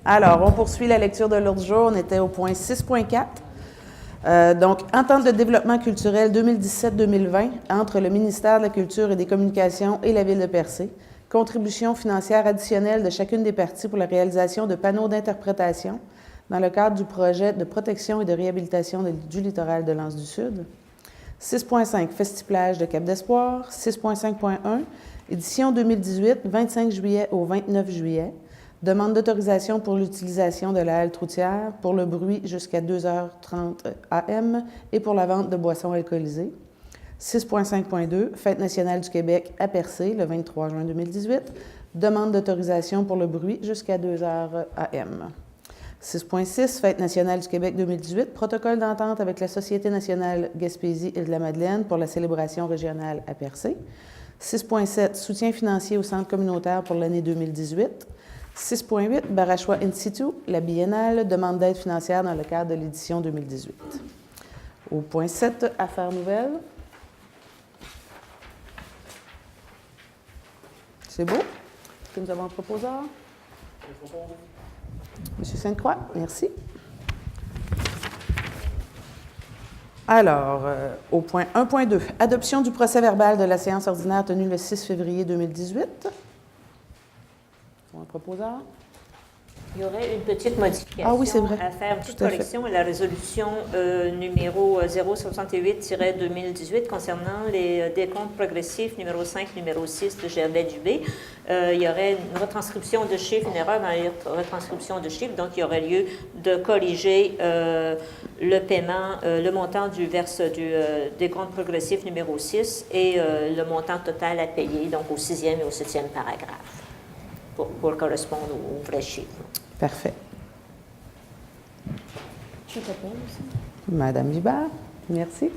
Alors, on poursuit la lecture de l'ordre du jour. On était au point 6.4. Donc, entente de développement culturel 2017-2020 entre le ministère de la Culture et des Communications et la Ville de Percé. Contribution financière additionnelle de chacune des parties pour la réalisation de panneaux d'interprétation dans le cadre du projet de protection et de réhabilitation du littoral de l'Anse du Sud. 6.5, Festiplage de Cap d'Espoir. 6.5.1, édition 2018, 25 juillet au 29 juillet. Demande d'autorisation pour l'utilisation de la halte routière pour le bruit jusqu'à 2h30 AM et pour la vente de boissons alcoolisées. 6.5.2, Fête nationale du Québec à Percé, le 23 juin 2018. Demande d'autorisation pour le bruit jusqu'à 2h AM. 6.6, Fête nationale du Québec 2018, protocole d'entente avec la Société nationale Gaspésie et de la Madeleine pour la célébration régionale à Percé. 6.7, soutien financier au centre communautaire pour l'année 2018. 6.8, Barachois In situ, la biennale, demande d'aide financière dans le cadre de l'édition 2018. Au point 7, Affaires nouvelles. C'est beau. Est-ce que nous avons un proposeur? Monsieur Sainte-Croix, merci. Alors, au point 1.2, adoption du procès-verbal de la séance ordinaire tenue le 6 février 2018. Un proposeur? Il y aurait une petite modification à faire, une petite correction à la résolution numéro 068-2018 concernant les décomptes progressifs numéro 5, numéro 6 de Gervais-Dubé. Il y aurait une retranscription de chiffres, une erreur dans la retranscription de chiffres, donc il y aurait lieu de corriger le paiement, le montant du décompte progressif numéro 6 et le montant total à payer, donc au 6e et au 7e paragraphe. Pour correspondre aux vrais chiffres. Parfait. Je t'appelle aussi. Madame Vibert, merci.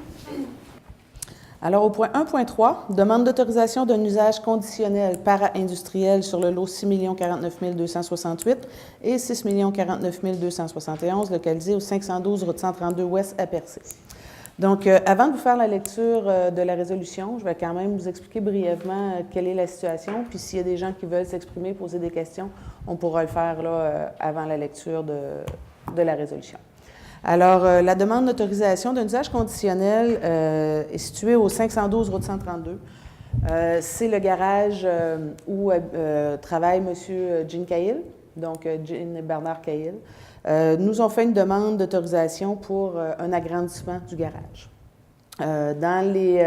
Alors, au point 1.3, demande d'autorisation d'un usage conditionnel para-industriel sur le lot 6 049 268 et 6 049 271 localisé au 512 route 132 Ouest à Percé. Donc, avant de vous faire la lecture de la résolution, je vais quand même vous expliquer brièvement quelle est la situation. Puis, s'il y a des gens qui veulent s'exprimer, poser des questions, on pourra le faire là, avant la lecture de la résolution. Alors, la demande d'autorisation d'un usage conditionnel est située au 512 route 132. C'est le garage où travaille M. Jean Cahill, donc Jean Bernard Cahill. Nous ont fait une demande d'autorisation pour un agrandissement du garage. Dans les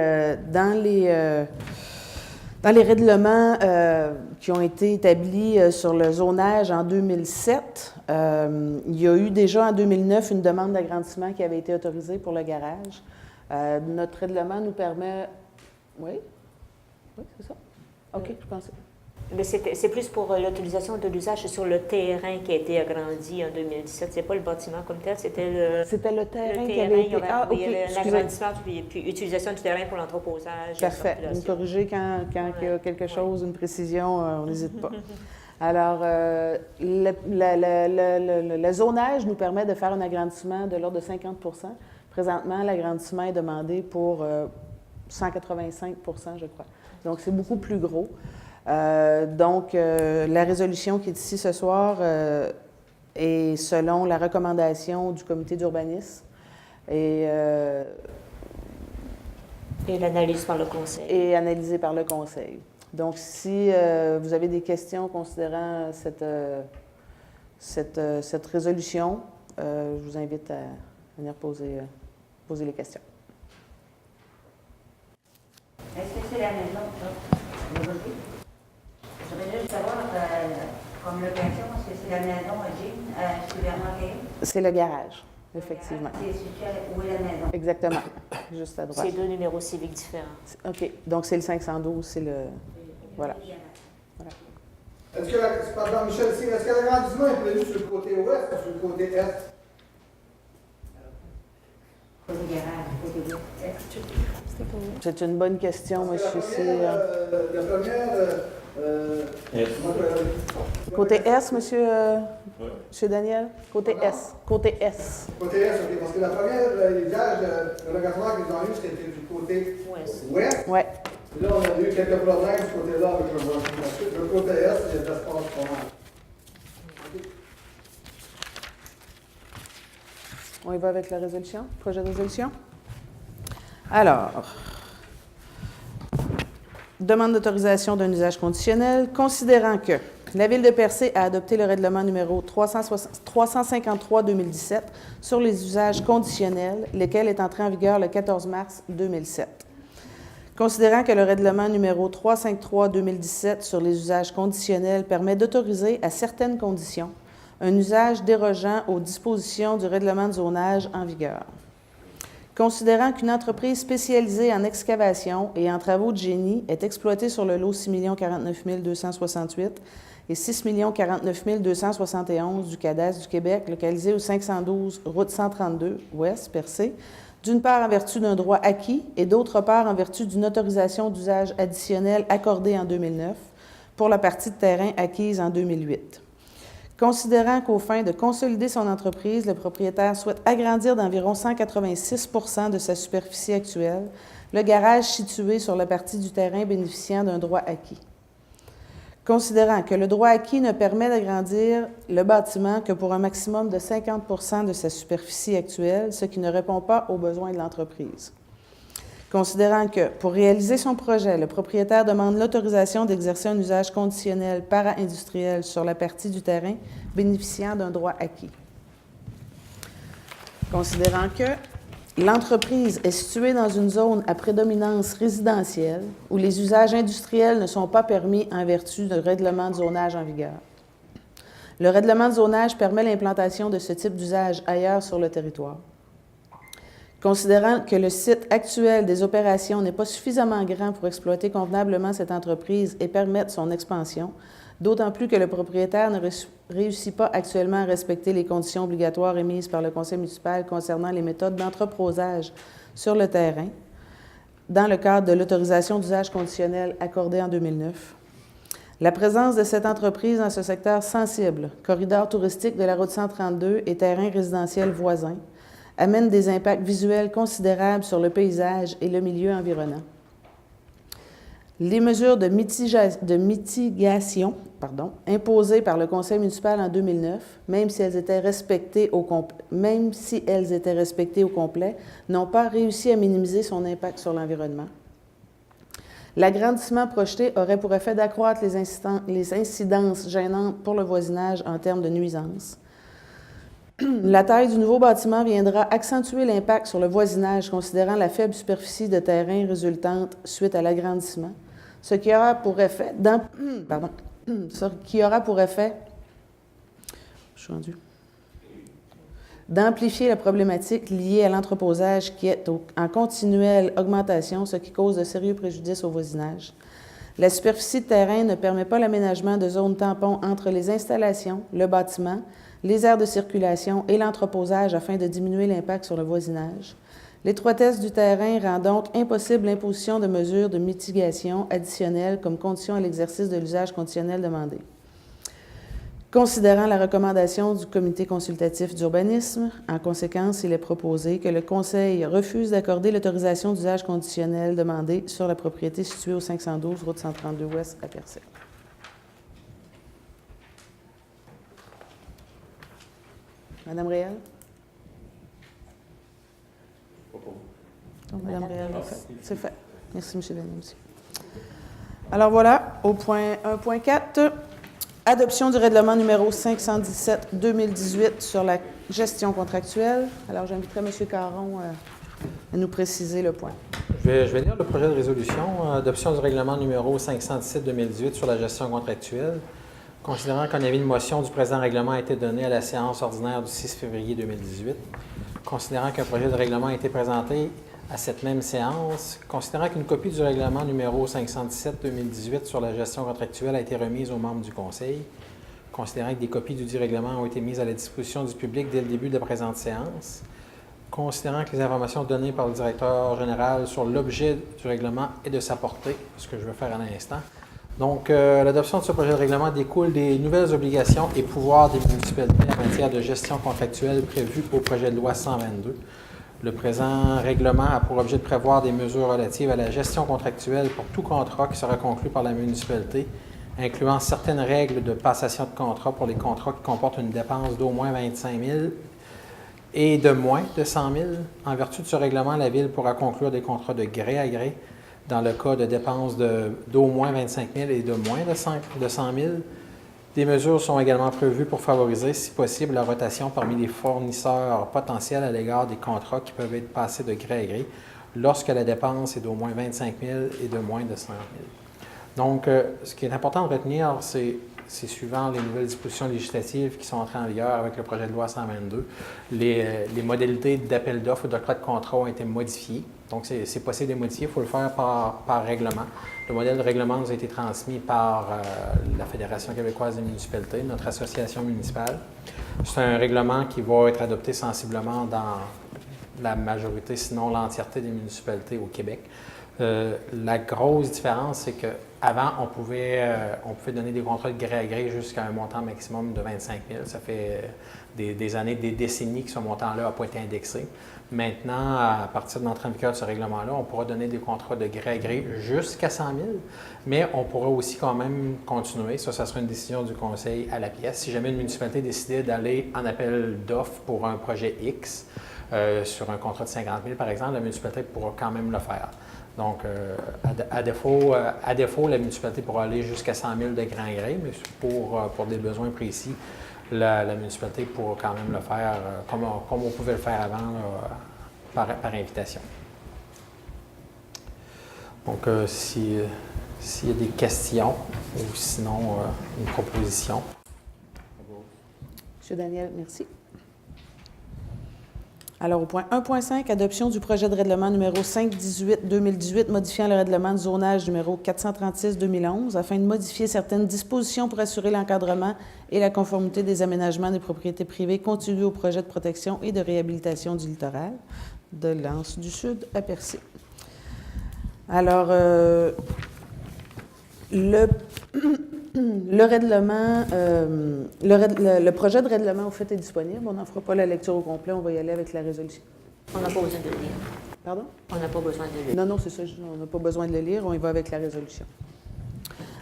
règlements qui ont été établis sur le zonage en 2007, il y a eu déjà en 2009 une demande d'agrandissement qui avait été autorisée pour le garage. Notre règlement nous permet... Oui? Oui, c'est ça? OK, je pensais. Mais c'est plus pour l'utilisation de l'usage sur le terrain qui a été agrandi en 2017. C'est pas le bâtiment comme tel, c'était le terrain qui avait été... Il y avait l'agrandissement puis utilisation du terrain pour l'entreposage. Parfait. Vous me corrigez quand il y a quelque chose, une précision, on n'hésite pas. Alors, le zonage nous permet de faire un agrandissement de l'ordre de 50 %. Présentement, l'agrandissement est demandé pour 185 % je crois. Donc, c'est beaucoup plus gros. La résolution qui est ici ce soir est selon la recommandation du comité d'urbanisme et l'analyse par le conseil. Et analysée par le conseil. Donc, si vous avez des questions considérant cette résolution, je vous invite à venir poser les questions. Est-ce que c'est la maison, ça? Je voudrais juste savoir, comme location, est-ce que c'est la maison à Jean, chez Bernard Cahill? C'est le garage, effectivement. C'est situé où est la maison? Exactement, juste à droite. C'est deux numéros civiques différents. OK, donc c'est le 512, c'est le... Voilà. Est-ce que, pardon, Michel, est-ce que l'agrandissement est prévu sur le côté ouest ou sur le côté est? C'est une bonne question, monsieur. La première... Côté S, monsieur Daniel? Côté S. Côté S. Côté S, OK. Parce que la première, l'usage, le regardement qu'ils ont eu, c'était du côté ouest. Oui. Là, on a eu quelques problèmes de ce côté-là avec le voisin. Le côté est, il y a de l'espace pas mal. On y va avec la résolution, projet de résolution. Alors, demande d'autorisation d'un usage conditionnel. Considérant que la Ville de Percé a adopté le règlement numéro 353-2017 sur les usages conditionnels, lequel est entré en vigueur le 14 mars 2007. Considérant que le règlement numéro 353-2017 sur les usages conditionnels permet d'autoriser à certaines conditions un usage dérogeant aux dispositions du règlement de zonage en vigueur. Considérant qu'une entreprise spécialisée en excavation et en travaux de génie est exploitée sur le lot 6 049 268 et 6 049 271 du cadastre du Québec, localisé au 512 route 132 Ouest, Percé, d'une part en vertu d'un droit acquis et d'autre part en vertu d'une autorisation d'usage additionnel accordée en 2009 pour la partie de terrain acquise en 2008. Considérant qu'aux fins de consolider son entreprise, le propriétaire souhaite agrandir d'environ 186 % de sa superficie actuelle, le garage situé sur la partie du terrain bénéficiant d'un droit acquis. Considérant que le droit acquis ne permet d'agrandir le bâtiment que pour un maximum de 50 % de sa superficie actuelle, ce qui ne répond pas aux besoins de l'entreprise. Considérant que, pour réaliser son projet, le propriétaire demande l'autorisation d'exercer un usage conditionnel para-industriel sur la partie du terrain bénéficiant d'un droit acquis. Considérant que l'entreprise est située dans une zone à prédominance résidentielle où les usages industriels ne sont pas permis en vertu du règlement de zonage en vigueur. Le règlement de zonage permet l'implantation de ce type d'usage ailleurs sur le territoire. Considérant que le site actuel des opérations n'est pas suffisamment grand pour exploiter convenablement cette entreprise et permettre son expansion, d'autant plus que le propriétaire ne réussit pas actuellement à respecter les conditions obligatoires émises par le conseil municipal concernant les méthodes d'entreposage sur le terrain, dans le cadre de l'autorisation d'usage conditionnel accordée en 2009. La présence de cette entreprise dans ce secteur sensible, corridor touristique de la route 132 et terrain résidentiel voisin, amène des impacts visuels considérables sur le paysage et le milieu environnant. Les mesures de mitigation imposées par le conseil municipal en 2009, même si elles étaient respectées au complet, n'ont pas réussi à minimiser son impact sur l'environnement. L'agrandissement projeté aurait pour effet d'accroître les incidences gênantes pour le voisinage en termes de nuisances. La taille du nouveau bâtiment viendra accentuer l'impact sur le voisinage, considérant la faible superficie de terrain résultante suite à l'agrandissement, ce qui aura pour effet d'amplifier la problématique liée à l'entreposage qui est en continuelle augmentation, ce qui cause de sérieux préjudices au voisinage. La superficie de terrain ne permet pas l'aménagement de zones tampons entre les installations, le bâtiment, les aires de circulation et l'entreposage afin de diminuer l'impact sur le voisinage. L'étroitesse du terrain rend donc impossible l'imposition de mesures de mitigation additionnelles comme condition à l'exercice de l'usage conditionnel demandé. Considérant la recommandation du comité consultatif d'urbanisme, en conséquence, il est proposé que le Conseil refuse d'accorder l'autorisation d'usage conditionnel demandé sur la propriété située au 512 route 132 Ouest à Percé. Madame Réal? Donc, Madame Réal, c'est fait. Merci, M. Denis aussi. Alors voilà, au point 1.4, adoption du règlement numéro 517-2018 sur la gestion contractuelle. Alors, j'inviterai M. Caron à nous préciser le point. Je vais lire le projet de résolution. Adoption du règlement numéro 517-2018 sur la gestion contractuelle. Considérant qu'un avis de motion du présent règlement a été donné à la séance ordinaire du 6 février 2018, considérant qu'un projet de règlement a été présenté à cette même séance, considérant qu'une copie du règlement numéro 517-2018 sur la gestion contractuelle a été remise aux membres du Conseil, considérant que des copies du dit règlement ont été mises à la disposition du public dès le début de la présente séance, considérant que les informations données par le directeur général sur l'objet du règlement et de sa portée, ce que je vais faire à l'instant. Donc, l'adoption de ce projet de règlement découle des nouvelles obligations et pouvoirs des municipalités en matière de gestion contractuelle prévues au projet de loi 122. Le présent règlement a pour objet de prévoir des mesures relatives à la gestion contractuelle pour tout contrat qui sera conclu par la municipalité, incluant certaines règles de passation de contrat pour les contrats qui comportent une dépense d'au moins 25 000 et de moins de 100 000. En vertu de ce règlement, la Ville pourra conclure des contrats de gré à gré dans le cas de dépenses d'au moins 25 000 et de moins de 100 000. Des mesures sont également prévues pour favoriser, si possible, la rotation parmi les fournisseurs potentiels à l'égard des contrats qui peuvent être passés de gré à gré lorsque la dépense est d'au moins 25 000 et de moins de 100 000. Donc, ce qui est important de retenir, c'est suivant les nouvelles dispositions législatives qui sont entrées en vigueur avec le projet de loi 122, les modalités d'appel d'offres ou d'octroi de contrat ont été modifiées. Donc, c'est possible de les modifier, il faut le faire par règlement. Le modèle de règlement nous a été transmis par la Fédération québécoise des municipalités, notre association municipale. C'est un règlement qui va être adopté sensiblement dans la majorité, sinon l'entièreté des municipalités au Québec. La grosse différence, c'est qu'avant, on pouvait donner des contrats de gré à gré jusqu'à un montant maximum de 25 000. Ça fait des années, des décennies que ce montant-là n'a pas été indexé. Maintenant, à partir de l'entrée en vigueur de ce règlement-là, on pourra donner des contrats de gré à gré jusqu'à 100 000, mais on pourra aussi quand même continuer. Ça sera une décision du conseil à la pièce. Si jamais une municipalité décidait d'aller en appel d'offres pour un projet X, sur un contrat de 50 000 par exemple, la municipalité pourra quand même le faire. Donc, à défaut, la municipalité pourra aller jusqu'à 100 000 de gré à gré, mais pour des besoins précis, la municipalité pourra quand même le faire comme on pouvait le faire avant, par invitation. Donc, s'il y a des questions ou sinon une proposition. M. Daniel, merci. Alors, au point 1.5, adoption du projet de règlement numéro 518-2018 modifiant le règlement de zonage numéro 436-2011 afin de modifier certaines dispositions pour assurer l'encadrement et la conformité des aménagements des propriétés privées contiguës au projet de protection et de réhabilitation du littoral de l'Anse du Sud à Percé. Alors, le règlement, le projet de règlement, au fait, est disponible. On n'en fera pas la lecture au complet. On va y aller avec la résolution. On n'a pas besoin de le lire. Pardon? On n'a pas besoin de le lire. Non, c'est ça. On n'a pas besoin de le lire. On y va avec la résolution.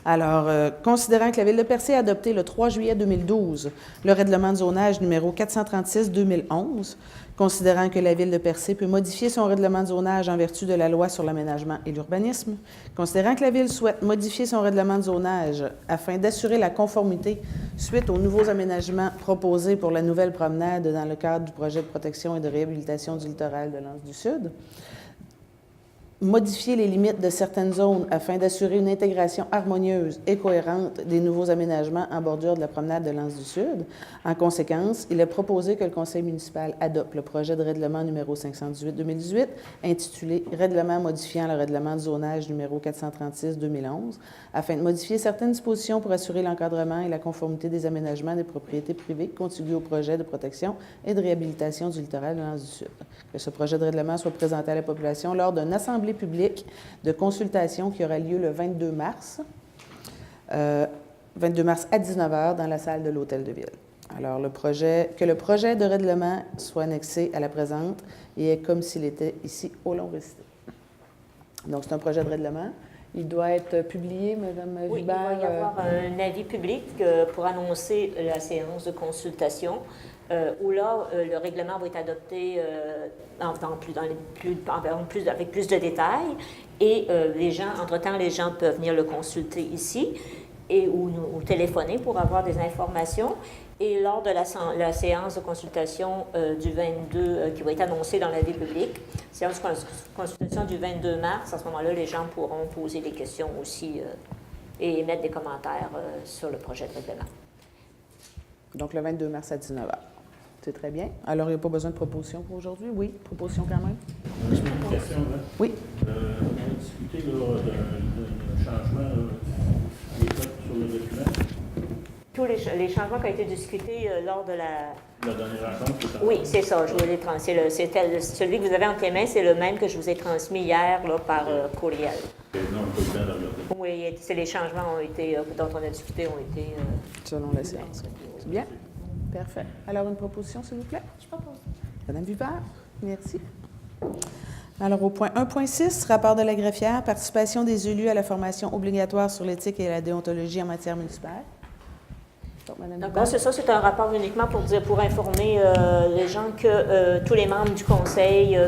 Alors, considérant que la Ville de Percé a adopté le 3 juillet 2012 le règlement de zonage numéro 436-2011, considérant que la Ville de Percé peut modifier son règlement de zonage en vertu de la loi sur l'aménagement et l'urbanisme, considérant que la Ville souhaite modifier son règlement de zonage afin d'assurer la conformité suite aux nouveaux aménagements proposés pour la nouvelle promenade dans le cadre du projet de protection et de réhabilitation du littoral de l'Anse du Sud, modifier les limites de certaines zones afin d'assurer une intégration harmonieuse et cohérente des nouveaux aménagements en bordure de la promenade de l'Anse du Sud. En conséquence, il est proposé que le conseil municipal adopte le projet de règlement numéro 518-2018, intitulé « Règlement modifiant le règlement de zonage numéro 436-2011 », afin de modifier certaines dispositions pour assurer l'encadrement et la conformité des aménagements des propriétés privées contiguës au projet de protection et de réhabilitation du littoral de l'Anse du Sud. Que ce projet de règlement soit présenté à la population lors d'une assemblée publique de consultation qui aura lieu le 22 mars à 19h dans la salle de l'Hôtel de Ville. Alors, que le projet de règlement soit annexé à la présente et est comme s'il était ici au long récité. Donc, c'est un projet de règlement. Il doit être publié, Mme Vibert? Oui, il va y avoir un avis public pour annoncer la séance de consultation. Où là, le règlement va être adopté avec plus de détails et entre-temps, les gens peuvent venir le consulter ici ou téléphoner pour avoir des informations. Et lors de la séance de consultation du 22, qui va être annoncée dans l'avis public, séance de consultation du 22 mars, à ce moment-là, les gens pourront poser des questions aussi et émettre des commentaires sur le projet de règlement. Donc, le 22 mars à 19h. C'est très bien. Alors, il n'y a pas besoin de proposition pour aujourd'hui? Oui, proposition quand même. J'ai une question. Là. Oui. On a discuté d'un changement des codes sur le document. Tous les changements qui ont été discutés lors de la dernière rencontre. Oui, c'est ça. Je vous l'ai transmis. Celui que vous avez entre les mains, c'est le même que je vous ai transmis hier là, par courriel. Non, pas le temps de regarder. Oui, c'est les changements dont on a discuté ont été... selon la séance. C'est bien? Parfait. Alors, une proposition, s'il vous plaît? Je propose. Madame Vivard, merci. Alors, au point 1.6, rapport de la greffière, participation des élus à la formation obligatoire sur l'éthique et la déontologie en matière municipale. Donc, Madame D'accord, Hubert. c'est ça, c'est un rapport uniquement pour informer les gens que tous les membres du conseil,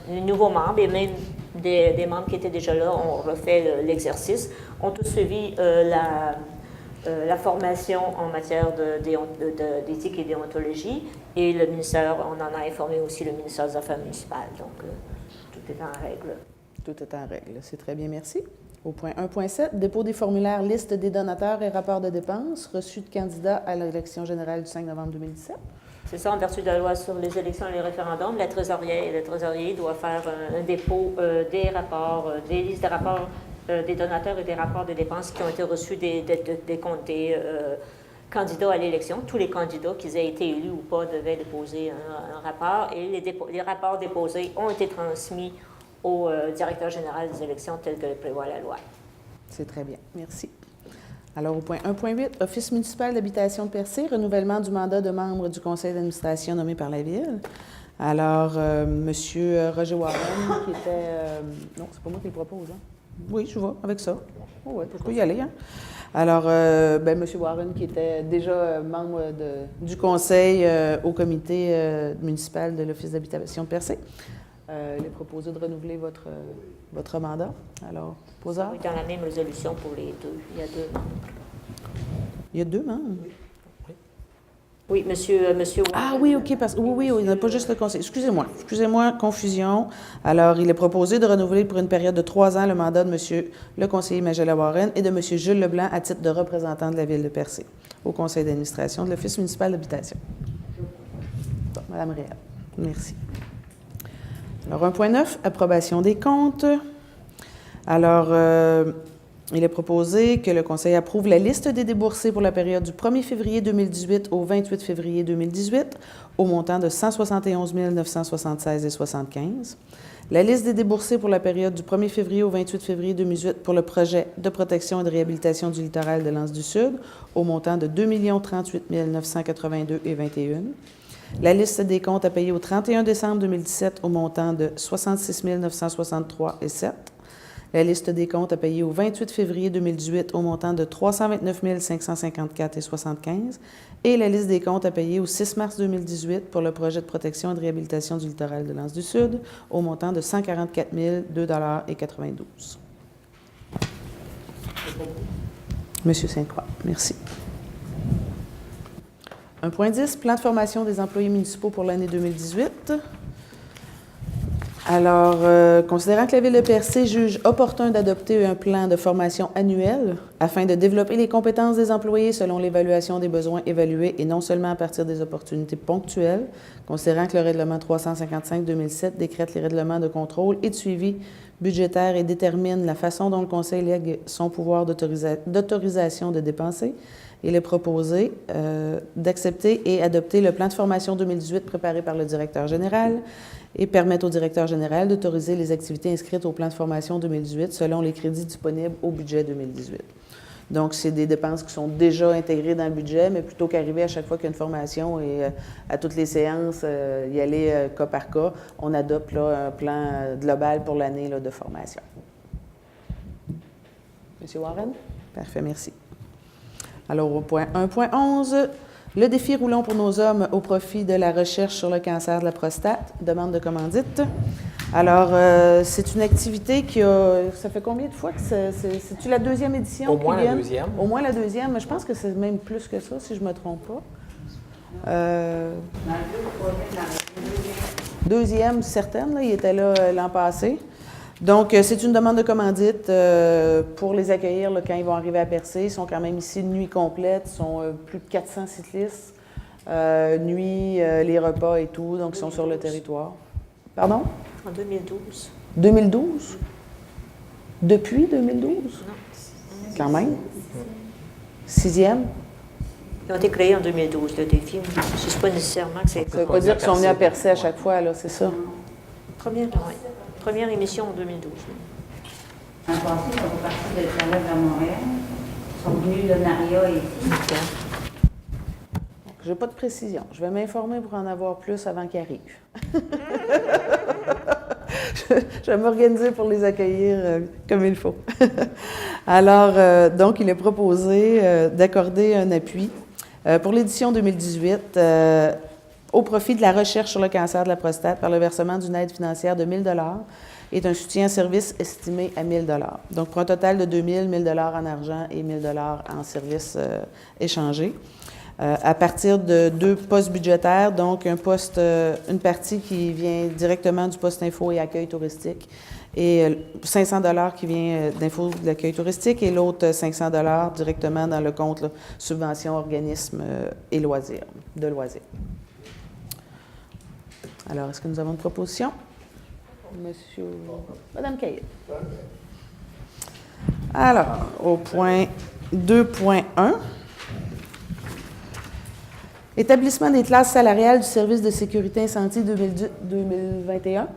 les nouveaux membres et même des membres qui étaient déjà là, ont refait l'exercice, ont tous suivi la formation en matière d'éthique et déontologie, et le ministère, on en a informé aussi le ministère des Affaires municipales, donc tout est en règle. Tout est en règle. C'est très bien, merci. Au point 1.7, dépôt des formulaires liste des donateurs et rapports de dépenses reçus de candidats à l'élection générale du 5 novembre 2017. C'est ça, en vertu de la loi sur les élections et les référendums, le trésorier doit faire un dépôt des rapports, des listes de rapports des donateurs et des rapports de dépenses qui ont été reçus des candidats à l'élection. Tous les candidats, qu'ils aient été élus ou pas, devaient déposer un rapport, et les rapports déposés ont été transmis au directeur général des élections tel que le prévoit la loi. C'est très bien, merci. Alors, au point 1.8, Office municipal d'habitation de Percé, renouvellement du mandat de membre du conseil d'administration nommé par la Ville. Alors, M. Roger Warren, qui était... non, c'est pas moi qui le propose, hein? Oui, je vais avec ça. Oh, oui, je peux y aller, hein? Alors, M. Warren, qui était déjà membre du conseil au comité municipal de l'Office d'habitation de Percé, il est proposé de renouveler votre mandat. Alors, poseur. Oui, dans la même résolution pour les deux. Il y a deux membres. Il y a deux membres? Oui, monsieur Warren. Ah oui, OK, parce que oui, il n'y a pas juste le conseil. Excusez-moi, confusion. Alors, il est proposé de renouveler pour une période de 3 ans le mandat de monsieur le conseiller Magella Warren et de monsieur Jules Leblanc à titre de représentant de la Ville de Percé au conseil d'administration de l'Office municipal d'habitation. Bon, Madame Réal, merci. Alors, 1.9, approbation des comptes. Alors, il est proposé que le Conseil approuve la liste des déboursés pour la période du 1er février 2018 au 28 février 2018 au montant de 171 976,75 $. La liste des déboursés pour la période du 1er février au 28 février 2018 pour le projet de protection et de réhabilitation du littoral de l'Anse-du-Sud au montant de 2 038 982,21 $. La liste des comptes à payer au 31 décembre 2017 au montant de 66 963,07 $. La liste des comptes à payer au 28 février 2018 au montant de 329 554,75 $. Et la liste des comptes à payer au 6 mars 2018 pour le projet de protection et de réhabilitation du littoral de l'Anse-du-Sud au montant de 144 002,92 $. Monsieur Sainte-Croix, merci. 1.10, plan de formation des employés municipaux pour l'année 2018. Alors, considérant que la Ville de Percé juge opportun d'adopter un plan de formation annuel afin de développer les compétences des employés selon l'évaluation des besoins évalués et non seulement à partir des opportunités ponctuelles, considérant que le règlement 355-2007 décrète les règlements de contrôle et de suivi budgétaire et détermine la façon dont le Conseil lègue son pouvoir d'autorisation de dépenser, il est proposé d'accepter et adopter le plan de formation 2018 préparé par le directeur général et permettre au directeur général d'autoriser les activités inscrites au plan de formation 2018 selon les crédits disponibles au budget 2018. Donc, c'est des dépenses qui sont déjà intégrées dans le budget, mais plutôt qu'arriver à chaque fois qu'il y a une formation et à toutes les séances, y aller cas par cas, on adopte là, un plan global pour l'année de formation. Monsieur Warren? Parfait, merci. Alors, au point 1.11, le défi roulant pour nos hommes au profit de la recherche sur le cancer de la prostate, demande de commandite. Alors, c'est une activité qui a... Ça fait combien de fois que c'est-tu la deuxième édition? Au moins la deuxième. Au moins la deuxième, mais je pense que c'est même plus que ça, si je ne me trompe pas. Deuxième, certaine, là, il était là l'an passé. Donc, c'est une demande de commandite pour les accueillir là, quand ils vont arriver à Percé. Ils sont quand même ici une nuit complète. Ils sont plus de 400 cyclistes. Nuit, les repas et tout. Donc, ils sont sur le territoire. Pardon? En 2012. 2012? Depuis 2012? Non. Quand même. Sixième? Ils ont été créés en 2012, le défi. Je ne sais pas nécessairement que c'est... Ça ne veut pas dire qu'ils sont venus à Percé à chaque fois, là, c'est ça? Première émission en 2012. En passé, ils sont partis de l'extérieur vers Montréal. Ils sont venus de Maria ici. Je n'ai pas de précision. Je vais m'informer pour en avoir plus avant qu'ils arrivent. Je vais m'organiser pour les accueillir comme il faut. Alors, donc, il est proposé d'accorder un appui Pour l'édition 2018, au profit de la recherche sur le cancer de la prostate par le versement d'une aide financière de 1 000 est un soutien service estimé à 1 000 donc pour un total de 2 000, 1 000 en argent et 1 000 en services échangés. À partir de 2 postes budgétaires, donc un poste, une partie qui vient directement du poste info et accueil touristique et 500 $ qui vient d'info de l'accueil touristique et l'autre 500 $ directement dans le compte là, subvention organismes et loisirs, de loisirs. Alors, est-ce que nous avons une proposition? Monsieur, Madame Caillé. Alors, au point 2.1. Établissement des classes salariales du service de sécurité incendie 2021.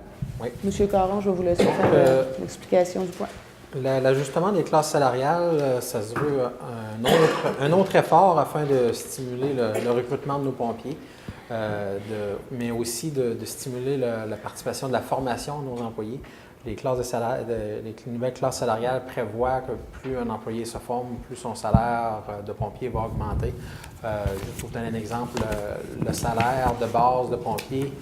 Oui. Monsieur Caron, je vais vous laisser faire l'explication du point. L'ajustement des classes salariales, ça se veut un autre effort afin de stimuler le recrutement de nos pompiers, mais aussi de stimuler la participation de la formation de nos employés. Les nouvelles classes salariales prévoient que plus un employé se forme, plus son salaire de pompier va augmenter. Juste pour vous donner un exemple, le salaire de base de pompier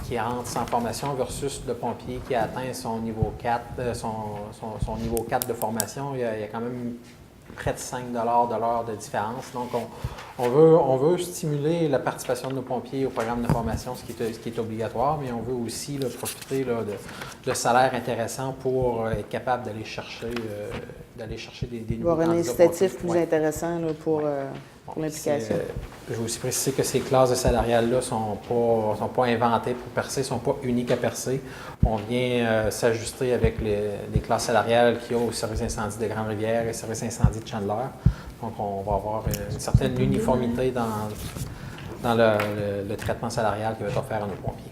qui rentre sans formation versus le pompier qui a atteint son niveau 4, son niveau 4 de formation, il y a quand même près de 5 $ de l'heure de différence. Donc, on veut stimuler la participation de nos pompiers au programme de formation, ce qui est obligatoire, mais on veut aussi là, profiter là, de salaires intéressants pour être capable d'aller chercher des nouveaux avoir un candidats incitatif pompiers. plus intéressant là, pour l'implication. Je veux aussi préciser que ces classes de salariales-là ne sont pas inventées pour percer, ne sont pas uniques à percer. On vient s'ajuster avec les classes salariales qu'il y a au service incendie de Grande-Rivière et au service incendie de Chandler. Donc, on va avoir une certaine uniformité dans le traitement salarial qui va être offert à nos pompiers.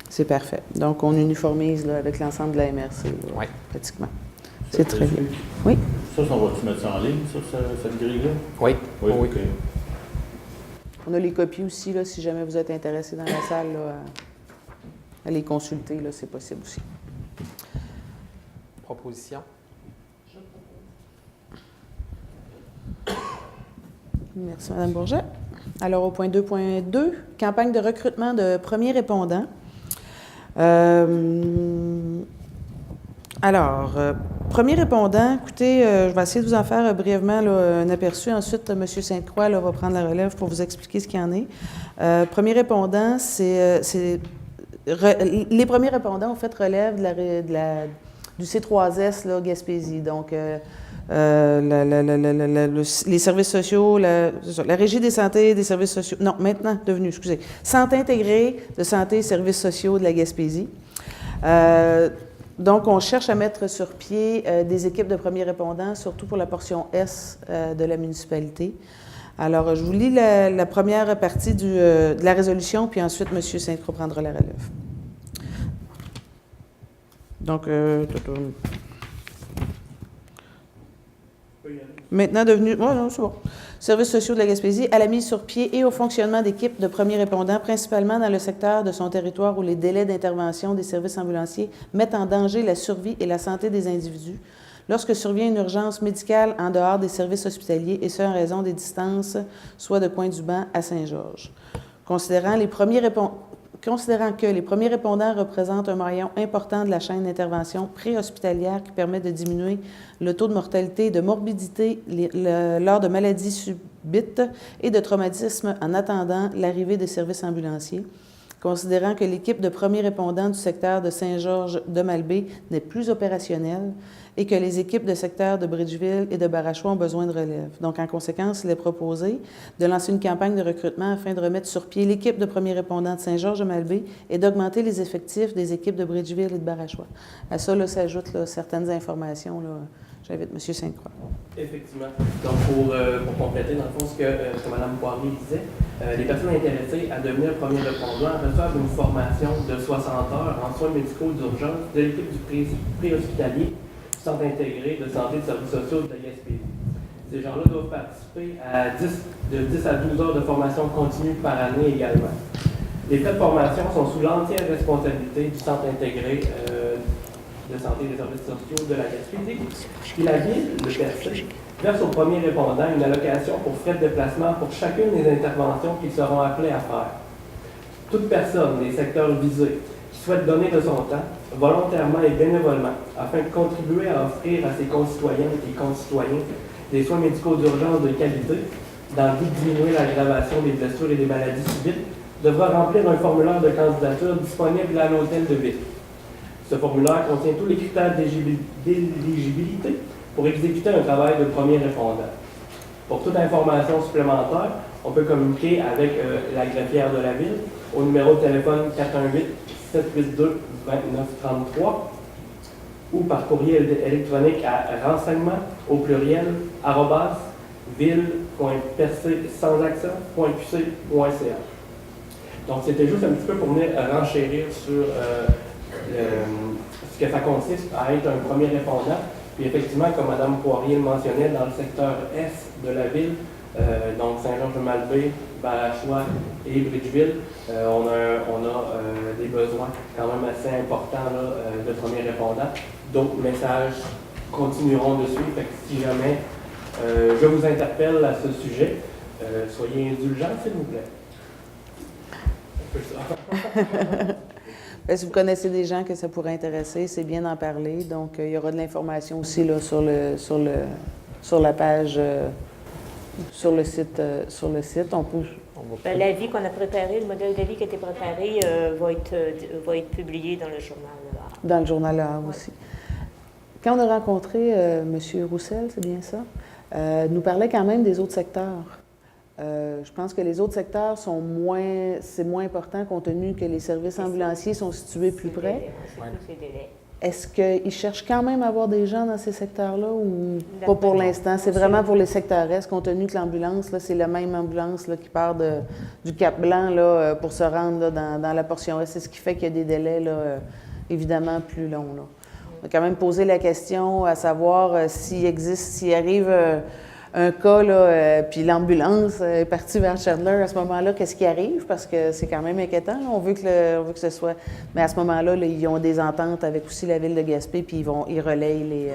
C'est parfait. Donc, on uniformise là, avec l'ensemble de la MRC, là, Oui. pratiquement. C'est très bien. Oui? Ça, on va-tu mettre ça en ligne, ça, cette grille-là? Oui. Oui, Oui. OK. On a les copies aussi, là, si jamais vous êtes intéressé dans la salle, là, à les consulter, là, c'est possible aussi. Proposition. Merci, Mme Bourget. Alors, au point 2.2, campagne de recrutement de premiers répondants. Premier répondant, écoutez, je vais essayer de vous en faire brièvement là, un aperçu. Ensuite, M. Sainte-Croix là, va prendre la relève pour vous expliquer ce qu'il y en est. Premier répondant, les premiers répondants, en fait, relèvent du C3S là, Gaspésie. Donc, les services sociaux, la Régie des santé, des services sociaux, non, maintenant devenu, excusez, Santé intégrée de santé et services sociaux de la Gaspésie. Donc, on cherche à mettre sur pied des équipes de premiers répondants, surtout pour la portion S de la municipalité. Alors, je vous lis la première partie de la résolution, puis ensuite, M. Sainte-Croix prendra la relève. Donc, maintenant devenu... Oui, non, c'est bon. Services sociaux de la Gaspésie à la mise sur pied et au fonctionnement d'équipes de premiers répondants, principalement dans le secteur de son territoire où les délais d'intervention des services ambulanciers mettent en danger la survie et la santé des individus, lorsque survient une urgence médicale en dehors des services hospitaliers, et ce, en raison des distances, soit de Pointe-du-Banc à Saint-Georges. Considérant que les premiers répondants représentent un maillon important de la chaîne d'intervention préhospitalière qui permet de diminuer le taux de mortalité et de morbidité lors de maladies subites et de traumatismes en attendant l'arrivée des services ambulanciers, considérant que l'équipe de premiers répondants du secteur de Saint-Georges-de-Malbaie n'est plus opérationnelle et que les équipes de secteur de Bridgeville et de Barachois ont besoin de relève. Donc, en conséquence, il est proposé de lancer une campagne de recrutement afin de remettre sur pied l'équipe de premiers répondants de Saint-Georges-de-Malbaie et d'augmenter les effectifs des équipes de Bridgeville et de Barachois. À ça, là, s'ajoutent là, certaines informations. Là. J'invite M. Sainte-Croix. Effectivement. Donc, pour compléter, dans le fond, ce que Mme Poirier disait, les personnes intéressées à devenir premier répondant reçoivent une formation de 60 heures en soins médicaux d'urgence de l'équipe du préhospitalier du Centre intégré de santé et de services sociaux de la Gaspésie. Ces gens-là doivent participer à de 10 à 12 heures de formation continue par année également. Les frais de formation sont sous l'entière responsabilité du Centre intégré de santé et des services sociaux de la Gaspésie. Puis la Ville de Percé verse aux premiers répondants une allocation pour frais de déplacement pour chacune des interventions qu'ils seront appelés à faire. Toute personne des secteurs visés qui souhaite donner de son temps, volontairement et bénévolement, afin de contribuer à offrir à ses concitoyennes et concitoyens des soins médicaux d'urgence de qualité, dans le but de diminuer l'aggravation des blessures et des maladies subites, devra remplir un formulaire de candidature disponible à l'hôtel de ville. Ce formulaire contient tous les critères d'éligibilité pour exécuter un travail de premier répondant. Pour toute information supplémentaire, on peut communiquer avec la greffière de la ville au numéro de téléphone 418-782-2933 ou par courriel électronique à renseignement au pluriel @ville.percé sans accent.qc.ca. Donc, c'était juste un petit peu pour venir renchérir sur ce que ça consiste à être un premier répondant. Puis effectivement, comme Mme Poirier le mentionnait, dans le secteur est de la ville, donc Saint-Georges-de-Malbaie, Balachois et Bridgeville, on a des besoins quand même assez importants là, de premiers répondants. D'autres messages continueront de suivre. Fait que si jamais je vous interpelle à ce sujet, soyez indulgents, s'il vous plaît. Un peu ça. Ben, si vous connaissez des gens que ça pourrait intéresser, c'est bien d'en parler. Donc, il y aura de l'information aussi là, sur la page, sur le site. L'avis qu'on a préparé, le modèle d'avis qui a été préparé va être publié dans le journal. Dans le journal Le Havre aussi. Quand on a rencontré M. Roussel, c'est bien ça, nous parlait quand même des autres secteurs. Je pense que les autres secteurs c'est moins important compte tenu que les services ambulanciers sont situés plus près. Est-ce qu'ils cherchent quand même à avoir des gens dans ces secteurs-là ou pas pour l'instant? C'est vraiment pour les secteurs est, compte tenu que l'ambulance, là, c'est la même ambulance là, qui part du Cap-Blanc là, pour se rendre là, dans la portion est. C'est ce qui fait qu'il y a des délais là, évidemment plus longs. Là. On a quand même posé la question à savoir s'il arrive un cas, là, puis l'ambulance est partie vers Chandler, à ce moment-là, qu'est-ce qui arrive? Parce que c'est quand même inquiétant. Là. On veut que ce soit... Mais à ce moment-là, là, ils ont des ententes avec aussi la Ville de Gaspé, puis ils relayent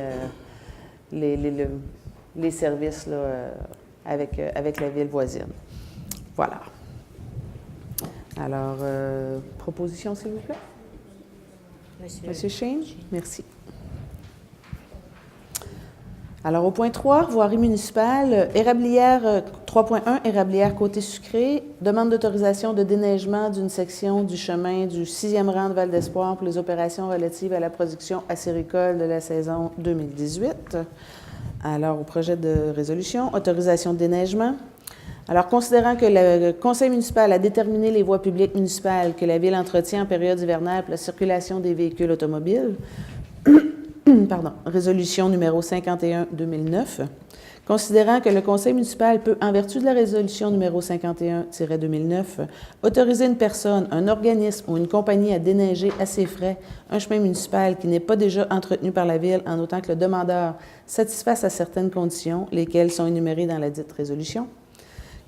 les services là, avec la ville voisine. Voilà. Alors, proposition, s'il vous plaît? Monsieur Shane? Merci. Alors, au point 3, voirie municipale, érablière 3.1, érablière côté sucré, demande d'autorisation de déneigement d'une section du chemin du 6e rang de Val-d'Espoir pour les opérations relatives à la production acéricole de la saison 2018. Alors, au projet de résolution, autorisation de déneigement. Alors, considérant que le conseil municipal a déterminé les voies publiques municipales que la ville entretient en période hivernale pour la circulation des véhicules automobiles, résolution numéro 51-2009. Considérant que le conseil municipal peut, en vertu de la résolution numéro 51-2009, autoriser une personne, un organisme ou une compagnie à déneiger à ses frais un chemin municipal qui n'est pas déjà entretenu par la ville en autant que le demandeur satisfasse à certaines conditions, lesquelles sont énumérées dans la dite résolution.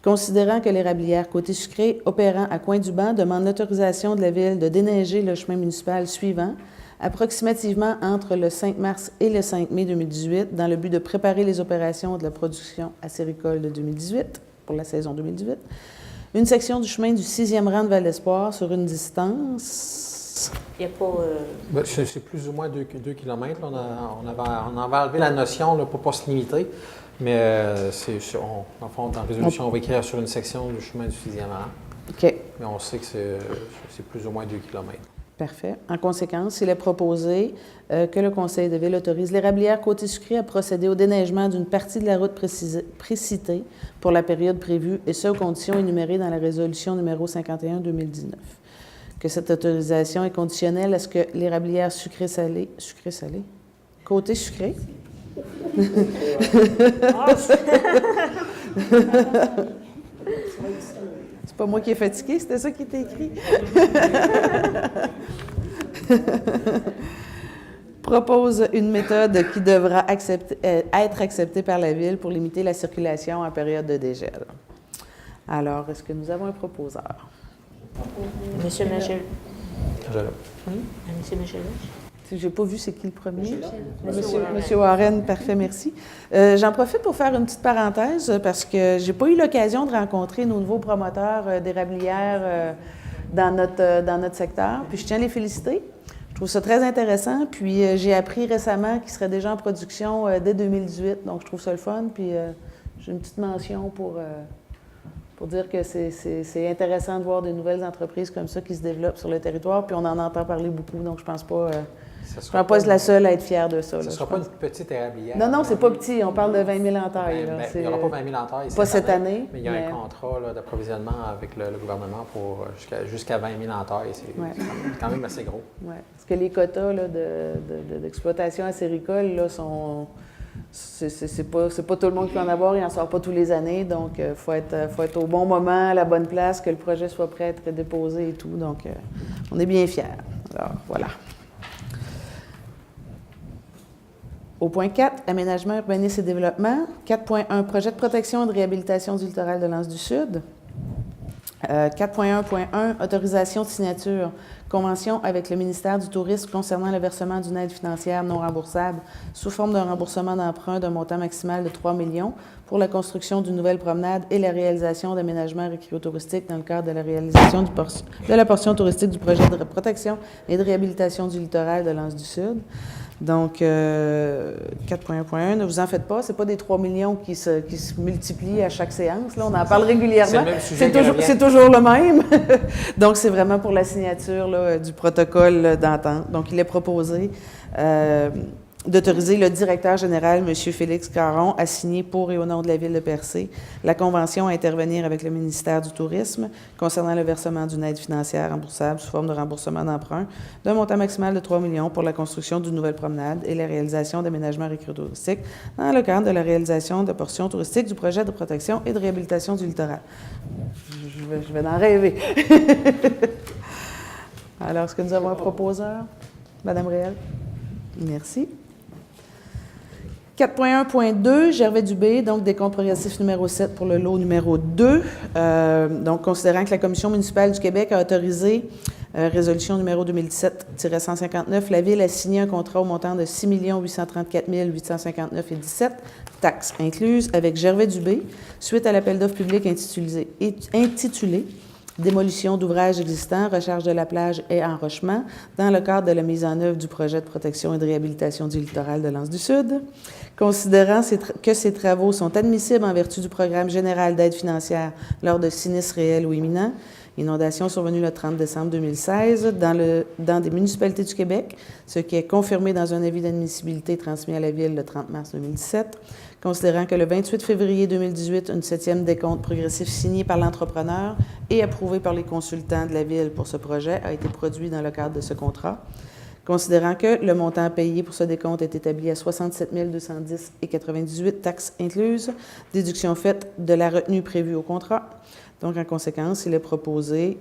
Considérant que l'érablière côté sucré opérant à Coin-du-Banc demande l'autorisation de la ville de déneiger le chemin municipal suivant, approximativement entre le 5 mars et le 5 mai 2018, dans le but de préparer les opérations de la production acéricole de 2018, pour la saison 2018. Une section du chemin du 6e rang de Val-d'Espoir sur une distance... Il n'y a pas... C'est plus ou moins 2 km. On avait enlevé la notion là, pour ne pas se limiter, mais en fond, dans la résolution, on va écrire sur une section du chemin du 6e rang. OK. Mais on sait que c'est plus ou moins 2 km. Parfait. En conséquence, il est proposé que le conseil de ville autorise l'érablière côté sucré à procéder au déneigement d'une partie de la route précitée pour la période prévue, et ce, aux conditions énumérées dans la résolution numéro 51-2019. Que cette autorisation est conditionnelle à ce que l'érablière sucré-salé, côté sucré, c'est pas moi qui ai fatigué, c'était ça qui était écrit. Propose une méthode qui devra être acceptée par la Ville pour limiter la circulation en période de dégel. Alors, est-ce que nous avons un proposeur? Monsieur Michel. Angela. Oui, Monsieur Michel. J'ai pas vu c'est qui le premier. Monsieur Warren. Monsieur Warren, parfait, merci. J'en profite pour faire une petite parenthèse parce que j'ai pas eu l'occasion de rencontrer nos nouveaux promoteurs d'érablières dans notre secteur. Puis je tiens à les féliciter. Je trouve ça très intéressant. Puis j'ai appris récemment qu'ils seraient déjà en production dès 2018. Donc je trouve ça le fun. Puis j'ai une petite mention pour dire que c'est intéressant de voir des nouvelles entreprises comme ça qui se développent sur le territoire. Puis on en entend parler beaucoup. Donc je pense pas... Je ne pense pas être la seule à être fière de ça. Ce ne sera pas une petite érablière. Non, c'est pas petit. On parle de 20 000 en taille. Il n'y aura pas 20 000 en taille pas cette année. Mais il y a un contrat d'approvisionnement avec le gouvernement pour jusqu'à 20 000 en taille. C'est quand même assez gros. Oui. Parce que les quotas d'exploitation acéricole là, sont... C'est pas tout le monde qui va en avoir. Il n'en sort pas tous les années. Donc, il faut être au bon moment, à la bonne place, que le projet soit prêt à être déposé et tout. Donc, on est bien fiers. Alors, voilà. Au point 4, aménagement, urbanisme et développement. 4.1, projet de protection et de réhabilitation du littoral de l'Anse du Sud. 4.1.1, autorisation de signature, convention avec le ministère du Tourisme concernant le versement d'une aide financière non remboursable sous forme d'un remboursement d'emprunt d'un montant maximal de 3 millions pour la construction d'une nouvelle promenade et la réalisation d'aménagements récréotouristiques dans le cadre de la réalisation de la portion touristique du projet de protection et de réhabilitation du littoral de l'Anse du Sud. Donc, 4.1.1, ne vous en faites pas, ce n'est pas des 3 millions qui se multiplient à chaque séance. Là, on en parle régulièrement. C'est toujours le même. Donc, c'est vraiment pour la signature là, du protocole d'entente. Donc, il est proposé d'autoriser le directeur général, M. Félix Caron, à signer pour et au nom de la Ville de Percé la convention à intervenir avec le ministère du Tourisme concernant le versement d'une aide financière remboursable sous forme de remboursement d'emprunt d'un montant maximal de 3 millions pour la construction d'une nouvelle promenade et la réalisation d'aménagements récréotouristiques dans le cadre de la réalisation de portions touristiques du projet de protection et de réhabilitation du littoral. Je vais en rêver. Alors, est-ce que nous avons un proposeur? Madame Réal? Merci. 4.1.2, Gervais Dubé, donc décompte progressif numéro 7 pour le lot numéro 2. Donc, considérant que la Commission municipale du Québec a autorisé, résolution numéro 2017-159, la Ville a signé un contrat au montant de 6 834 859,17, taxes incluses, avec Gervais Dubé, suite à l'appel d'offres public intitulé démolition d'ouvrages existants, recharge de la plage et enrochement, dans le cadre de la mise en œuvre du projet de protection et de réhabilitation du littoral de l'Anse du Sud. Considérant que ces travaux sont admissibles en vertu du programme général d'aide financière lors de sinistres réels ou imminents, inondation survenue le 30 décembre 2016 dans des municipalités du Québec, ce qui est confirmé dans un avis d'admissibilité transmis à la Ville le 30 mars 2017. Considérant que le 28 février 2018, une 7e décompte progressif signée par l'entrepreneur et approuvé par les consultants de la Ville pour ce projet a été produit dans le cadre de ce contrat. Considérant que le montant payé pour ce décompte est établi à 67 210,98 taxes incluses, déduction faite de la retenue prévue au contrat. Donc, en conséquence, il est proposé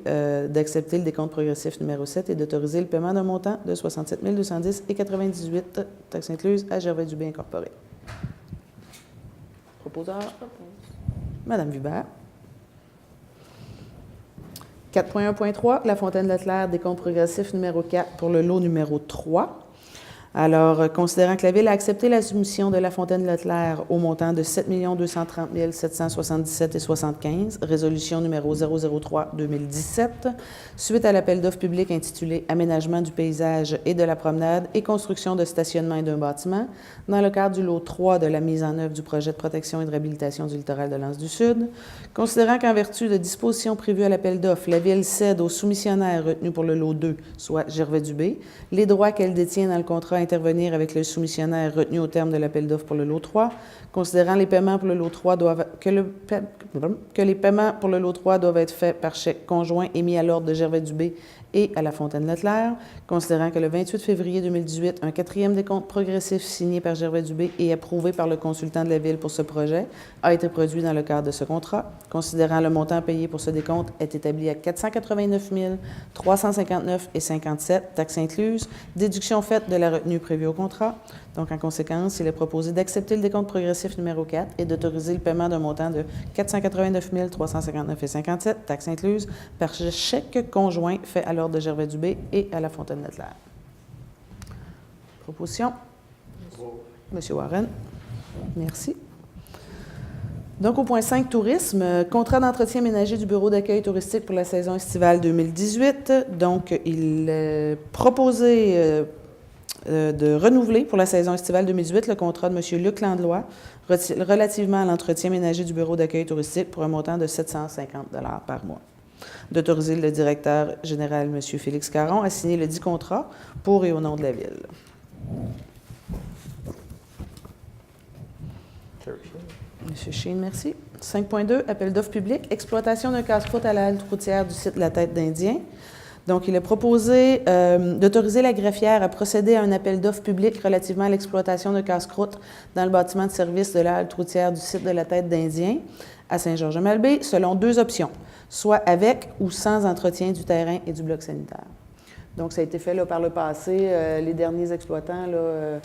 d'accepter le décompte progressif numéro 7 et d'autoriser le paiement d'un montant de 67 210,98 taxes incluses à Gervais Dubé Incorporé. Proposeur? Madame Hubert. 4.1.3, La Fontaine-Leclerc, décompte progressif numéro 4 pour le lot numéro 3. Alors, considérant que la Ville a accepté la soumission de La Fontaine-Leclerc au montant de 7 230 777,75, résolution numéro 003-2017, suite à l'appel d'offres public intitulé « Aménagement du paysage et de la promenade et construction de stationnement et d'un bâtiment », dans le cadre du lot 3 de la mise en œuvre du projet de protection et de réhabilitation du littoral de l'Anse du Sud, considérant qu'en vertu de dispositions prévues à l'appel d'offres, la Ville cède au soumissionnaire retenu pour le lot 2, soit Gervais Dubé, les droits qu'elle détient dans le contrat intervenir avec le soumissionnaire retenu au terme de l'appel d'offres pour le lot 3, considérant les paiements pour le lot 3 que les paiements pour le lot 3 doivent être faits par chèque conjoint émis à l'ordre de Gervais Dubé et à La Fontaine-Leclerc, considérant que le 28 février 2018, un 4e décompte progressif signé par Gervais Dubé et approuvé par le consultant de la Ville pour ce projet a été produit dans le cadre de ce contrat, considérant le montant payé pour ce décompte est établi à 489 359,57, taxes incluses, déduction faite de la retenue prévue au contrat. Donc, en conséquence, il est proposé d'accepter le décompte progressif numéro 4 et d'autoriser le paiement d'un montant de 489 359,57, taxes incluses, par chèque conjoint fait à l'ordre de Gervais Dubé et à La Fontaine-Leclerc. Proposition? Monsieur Warren. Merci. Donc, au point 5, tourisme, contrat d'entretien ménager du bureau d'accueil touristique pour la saison estivale 2018. Donc, il est proposé de renouveler pour la saison estivale 2018 le contrat de M. Luc Landlois relativement à l'entretien ménager du bureau d'accueil touristique pour un montant de 750 $ par mois. D'autoriser le directeur général, M. Félix Caron, à signer le dit contrat pour et au nom de la Ville. Monsieur Shane, merci. 5.2, appel d'offres public, exploitation d'un casse-croûte à la halte routière du site de la Tête d'Indien. Donc, il est proposé d'autoriser la greffière à procéder à un appel d'offres public relativement à l'exploitation de casse-croûte dans le bâtiment de service de la halte routière du site de la Tête d'Indien à Saint-Georges-Malbaie, selon 2 options, soit avec ou sans entretien du terrain et du bloc sanitaire. Donc, ça a été fait là, par le passé. Les derniers exploitants là,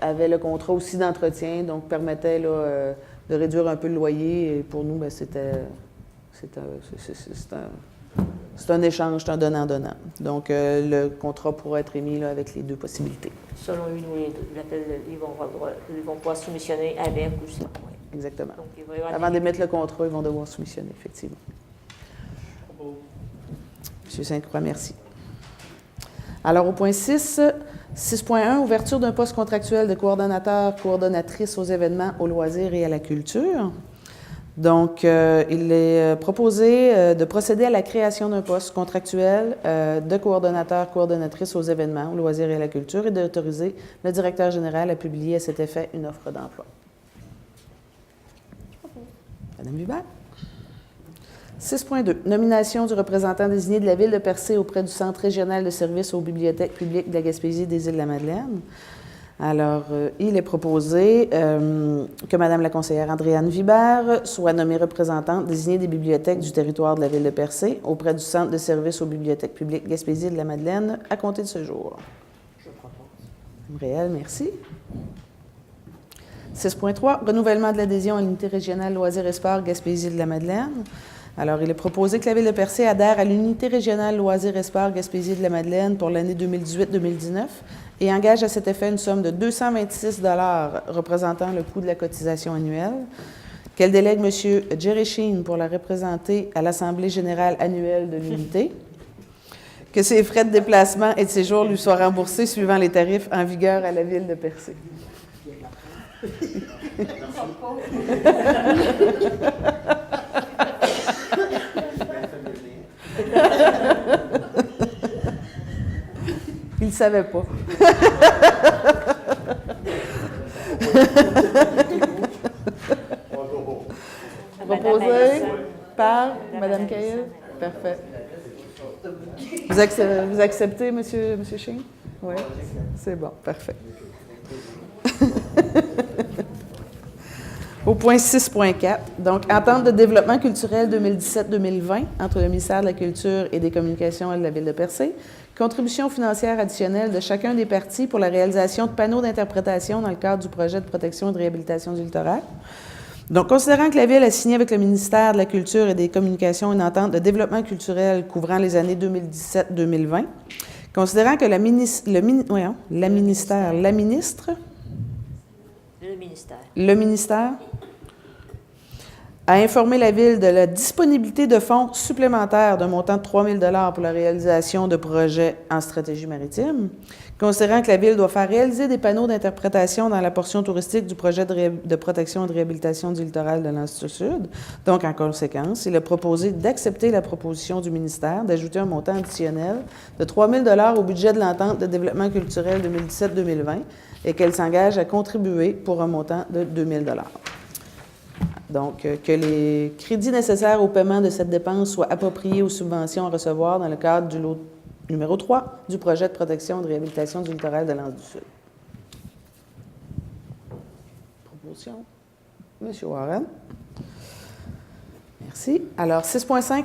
avaient le contrat aussi d'entretien, donc permettait là, de réduire un peu le loyer. Et pour nous, bien, c'est un échange, c'est un donnant-donnant. Donc, le contrat pourra être émis là, avec les 2 possibilités. Selon une ou les deux. Ils vont pouvoir soumissionner avec ou sans. Oui. Exactement. Donc, il va y avoir Avant d'émettre le contrat, ils vont devoir soumissionner, effectivement. M. Sainte-Croix, merci. Alors, au point 6, 6.1, ouverture d'un poste contractuel de coordonnateur, coordonnatrice aux événements, aux loisirs et à la culture. Donc, il est proposé de procéder à la création d'un poste contractuel de coordonnateur, coordonnatrice aux événements, aux loisirs et à la culture et d'autoriser le directeur général à publier à cet effet une offre d'emploi. Madame Hubert. 6.2. Nomination du représentant désigné de la Ville de Percé auprès du Centre régional de services aux bibliothèques publiques de la Gaspésie des Îles-de-la-Madeleine. Alors, il est proposé que Mme la conseillère Andréane Vibert soit nommée représentante désignée des bibliothèques du territoire de la Ville de Percé auprès du Centre de services aux bibliothèques publiques Gaspésie de la Madeleine à compter de ce jour. Je propose. Réel, merci. 6.3. Renouvellement de l'adhésion à l'unité régionale Loisirs et Sports Gaspésie de la Madeleine. Alors, il est proposé que la Ville de Percé adhère à l'unité régionale Loisirs et Sports Gaspésie de la Madeleine pour l'année 2018-2019 et engage à cet effet une somme de 226 $ représentant le coût de la cotisation annuelle, qu'elle délègue M. Jerry Sheen pour la représenter à l'Assemblée générale annuelle de l'unité, que ses frais de déplacement et de séjour lui soient remboursés suivant les tarifs en vigueur à la Ville de Percé. Il ne savait pas. Proposé par Mme Cahill. Parfait. Vous acceptez, M. Sheen? Oui, c'est bon, parfait. Au point 6.4, donc, entente de développement culturel 2017-2020 entre le ministère de la Culture et des Communications et de la Ville de Percé. Contribution financière additionnelle de chacun des parties pour la réalisation de panneaux d'interprétation dans le cadre du projet de protection et de réhabilitation du littoral. Donc, considérant que la Ville a signé avec le ministère de la Culture et des Communications une entente de développement culturel couvrant les années 2017-2020, considérant que le ministère a informé la Ville de la disponibilité de fonds supplémentaires d'un montant de 3 000 $ pour la réalisation de projets en stratégie maritime. Considérant que la Ville doit faire réaliser des panneaux d'interprétation dans la portion touristique du projet de protection et de réhabilitation du littoral de l'Institut Sud. Donc, en conséquence, il a proposé d'accepter la proposition du ministère d'ajouter un montant additionnel de 3 000 $ au budget de l'entente de développement culturel 2017-2020 et qu'elle s'engage à contribuer pour un montant de 2 000 $. Donc, que les crédits nécessaires au paiement de cette dépense soient appropriés aux subventions à recevoir dans le cadre du lot numéro 3 du projet de protection et de réhabilitation du littoral de l'Anse du Sud. Proposition. M. Warren. Merci. Alors, 6.5,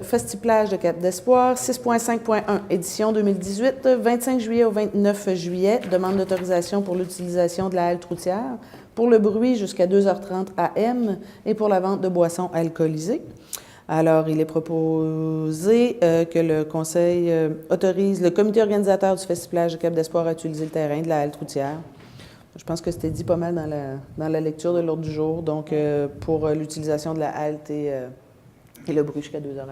Festiplage de Cap d'Espoir. 6.5.1, édition 2018, 25 juillet au 29 juillet. Demande d'autorisation pour l'utilisation de la halte routière pour le bruit jusqu'à 2h30 AM et pour la vente de boissons alcoolisées. Alors, il est proposé que le Conseil autorise le comité organisateur du Festiplage de Cap d'Espoir à utiliser le terrain de la halte routière. Je pense que c'était dit pas mal dans la lecture de l'ordre du jour, donc pour l'utilisation de la halte et le bruit jusqu'à 2h AM.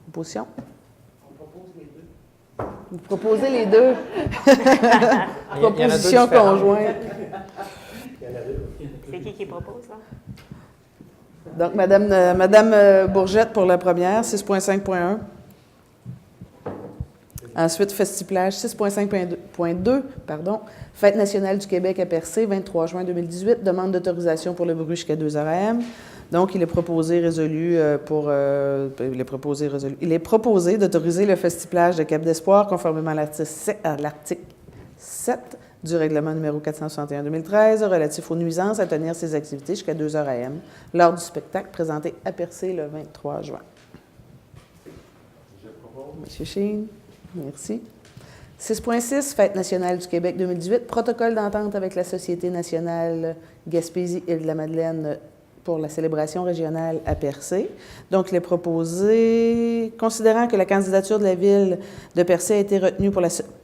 Opposition? On propose les deux. Vous proposez les deux? Proposition conjointe. C'est qui propose, là? Donc, Madame Bourgette pour la première, 6.5.1. Ensuite, Festiplage, 6.5.2, pardon. Fête nationale du Québec à Percé, 23 juin 2018. Demande d'autorisation pour le bruit jusqu'à 2h AM. Donc, il est proposé d'autoriser le Festiplage de Cap d'Espoir conformément à l'article 7 du règlement numéro 461-2013 relatif aux nuisances à tenir ses activités jusqu'à 2h AM lors du spectacle présenté à Percé le 23 juin. Monsieur Chine, merci. 6.6, Fête nationale du Québec 2018, protocole d'entente avec la Société nationale Gaspésie-Îles-de-la-Madeleine pour la célébration régionale à Percé. Donc, il est proposé, considérant que la candidature de la Ville de Percé a été retenue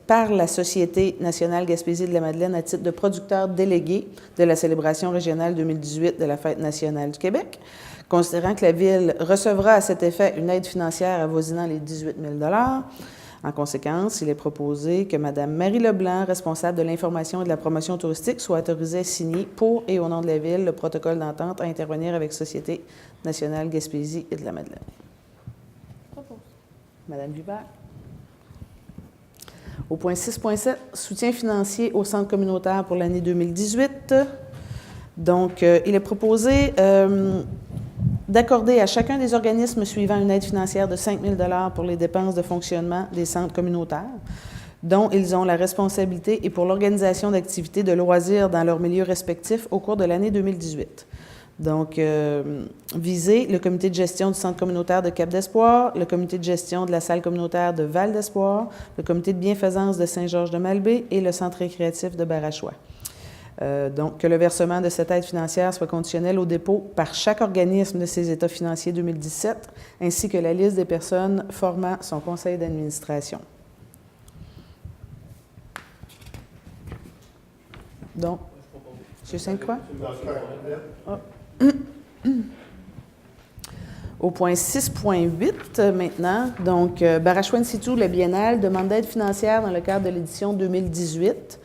par la Société nationale Gaspésie-de-la-Madeleine à titre de producteur délégué de la célébration régionale 2018 de la Fête nationale du Québec, considérant que la Ville recevra à cet effet une aide financière avoisinant les 18 000 $. En conséquence, il est proposé que Mme Marie Leblanc, responsable de l'information et de la promotion touristique, soit autorisée à signer pour et au nom de la Ville le protocole d'entente à intervenir avec Société nationale Gaspésie et de la Madeleine. Mme Hubert. Au point 6.7, soutien financier au centre communautaire pour l'année 2018. Donc, il est proposé d'accorder à chacun des organismes suivants une aide financière de 5 000 $ pour les dépenses de fonctionnement des centres communautaires, dont ils ont la responsabilité et pour l'organisation d'activités de loisirs dans leurs milieux respectifs au cours de l'année 2018. Donc, viser le comité de gestion du centre communautaire de Cap d'Espoir, le comité de gestion de la salle communautaire de Val d'Espoir, le comité de bienfaisance de Saint-Georges-de-Malbaie et le centre récréatif de Barachois. Donc, que le versement de cette aide financière soit conditionnel au dépôt par chaque organisme de ses états financiers 2017, ainsi que la liste des personnes formant son conseil d'administration. Donc, M. Sainte-Croix? Au point 6.8 maintenant, donc, Barachois In-Situ, le biennale, demande d'aide financière dans le cadre de l'édition 2018.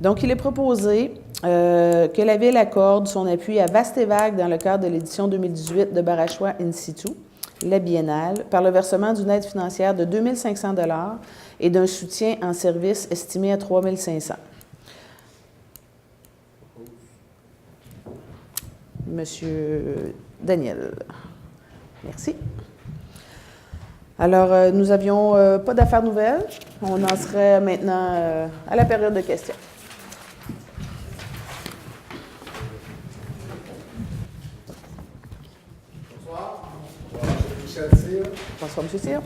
Donc, il est proposé que la Ville accorde son appui à Vaste et Vague dans le cadre de l'édition 2018 de Barachois In-Situ, la biennale, par le versement d'une aide financière de 2 500 $ et d'un soutien en service estimé à 3 500 $. Monsieur Daniel. Merci. Alors, nous n'avions pas d'affaires nouvelles. On en serait maintenant à la période de questions. Bonsoir, M. Cyr.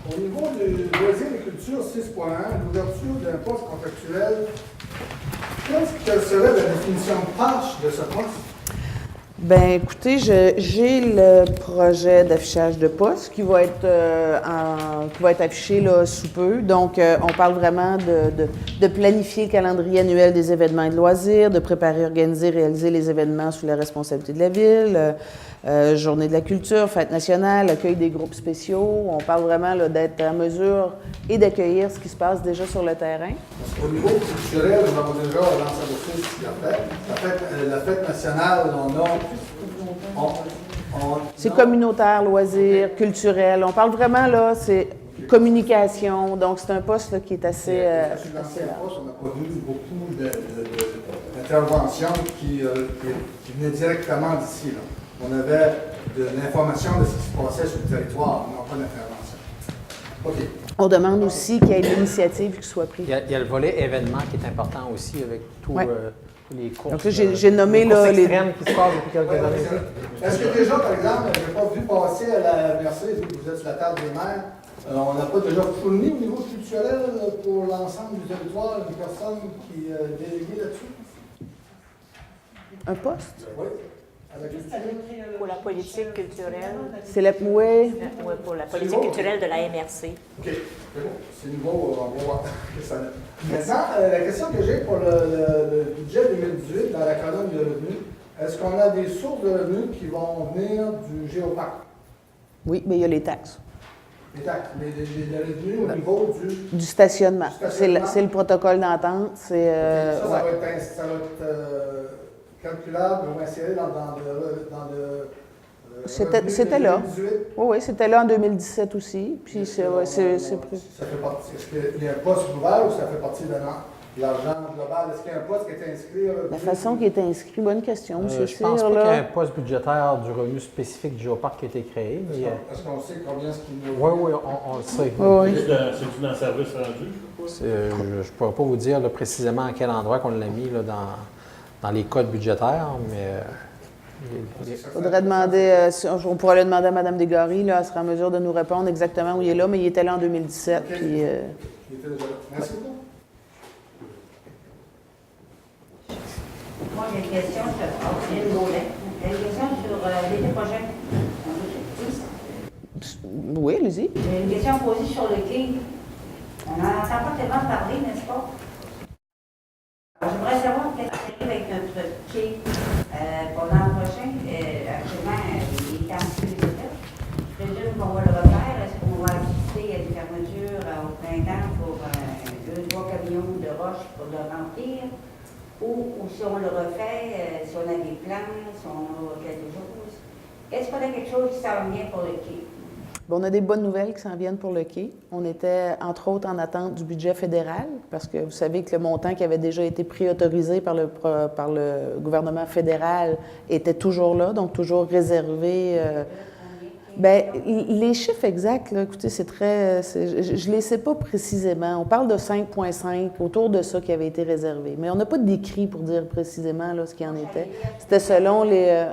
Au niveau du loisir et culture 6.1, l'ouverture d'un poste contractuel, quelle serait la définition de tâche de ce poste? Bien, écoutez, j'ai le projet d'affichage de poste qui va être affiché là, sous peu. Donc, on parle vraiment de planifier le calendrier annuel des événements et de loisirs, de préparer, organiser, réaliser les événements sous la responsabilité de la Ville, Journée de la culture, fête nationale, accueil des groupes spéciaux. On parle vraiment là, d'être en mesure et d'accueillir ce qui se passe déjà sur le terrain. Au niveau culturel, nous avons déjà lancé la fête nationale, c'est communautaire, loisirs, culturel. On parle vraiment, là, c'est communication. Donc, c'est un poste là, qui est assez large. On n'a pas vu beaucoup d'interventions qui venaient directement d'ici. Là. On avait de l'information de ce qui se passait sur le territoire, non pas d'intervention. OK. On demande aussi qu'il y ait une initiative qui soit prise. Il y a le volet événement qui est important aussi avec tous les courses. Donc là, j'ai nommé là, les extrêmes qui se passent depuis quelques années. Est-ce que déjà, par exemple, je n'ai pas vu passer à la MRC, vu que vous êtes sur la table des maires, on n'a pas déjà fourni au niveau culturel pour l'ensemble du territoire des personnes qui déléguées là-dessus? un poste? Oui. à la culture. Pour la politique culturelle, C'est la... Oui, ouais, pour la politique culturelle de la MRC. OK, c'est bon. C'est nouveau, on va voir ce que ça donne. Maintenant, la question que j'ai pour le budget 2018 dans la colonne de revenus, est-ce qu'on a des sources de revenus qui vont venir du géoparc? oui, mais il y a les taxes. Les taxes, les revenus au niveau du... Du stationnement. Du stationnement. C'est le protocole d'entente. C'est, ça ouais. va être calculable ou inséré dans le C'était là. 2018. Oui, oui, c'était là en 2017 aussi. Puis c'est plus. Ça fait partie. Est-ce qu'il y a un poste ouvert ou ça fait partie de l'argent global? Est-ce qu'il y a un poste qui est inscrit? La façon qui est inscrit, bonne question, M. Je pense Cyr, pas qu'il y a là. un poste budgétaire du revenu spécifique du géoparc qui a été créé. Mais, Est-ce qu'on sait combien est-ce qu'il nous... oui, on le sait. Oui, oui. C'est-tu dans le service rendu? Je ne pourrais pas vous dire là, précisément à quel endroit qu'on l'a mis là, dans les codes budgétaires, mais Faudrait demander, on pourrait le demander à Mme Desgaries, là, elle sera en mesure de nous répondre exactement où il est là, mais il était là en 2017. OK. Puis, Il était déjà là. Merci beaucoup. Moi, j'ai une question sur Lynn Beaulet. J'ai une question sur l'été prochain. oui, allez-y. J'ai une question posée sur le quai. On n'en entend pas tellement parler, n'est-ce pas? Alors, j'aimerais savoir qu'est-ce qui arrive avec notre quai pour l'an prochain. Actuellement, il est en sécurité. Je présume qu'on va le refaire. Est-ce qu'on va assister à des fermetures au printemps pour 2-3 camions de roche pour le remplir? Ou si on le refait, si on a des plans, si on a quelque chose. Est-ce qu'on a quelque chose qui s'en vient pour le quai? Bon, on a des bonnes nouvelles qui s'en viennent pour le quai. On était, entre autres, en attente du budget fédéral, parce que vous savez que le montant qui avait déjà été préautorisé par le gouvernement fédéral était toujours là, donc toujours réservé. Bien, les chiffres exacts, là, écoutez, c'est très... je ne les sais pas précisément. On parle de 5,5, autour de ça qui avait été réservé. Mais on n'a pas décrit pour dire précisément là, ce qu'il en était. C'était selon les...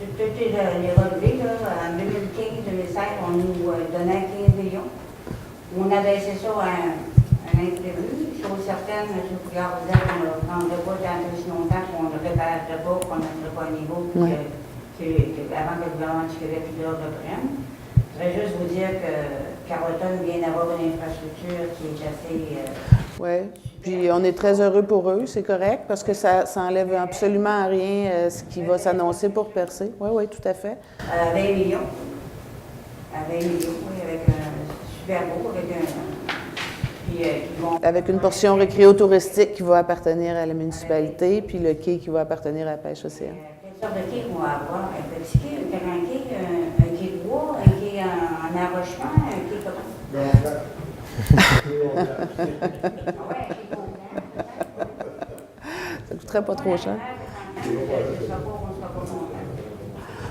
J'ai peut-être les relevés, là, en 2015-2016, on nous donnait 15 millions. On a baissé ça à un imprévu. Chose certaine, M. Couillard disait qu'on ne le prendrait pas tant aussi longtemps, qu'on ne le réparerait pas, qu'on ne serait pas à niveau, Ouais. avant que le gouvernement du Québec le reprenne. Je voudrais juste vous dire que Carleton vient d'avoir une infrastructure qui est assez... Oui, puis on est très heureux pour eux, c'est correct, parce que ça n'enlève absolument à rien ce qui va s'annoncer pour percer. Oui, oui, tout à fait. À 20 millions. À 20 millions, oui, avec un super beau, avec un... Puis, qui vont... Avec une portion récréo-touristique qui va appartenir à la municipalité, puis le quai qui va appartenir à la pêche océan. Quelle sorte de quai qu'on va avoir? Un petit quai, un grand quai, un quai de bois, un quai en arrochement, un quai comment? Ah ouais, un quai Ça coûterait pas trop cher. je ne sais pas, on ne sera pas content.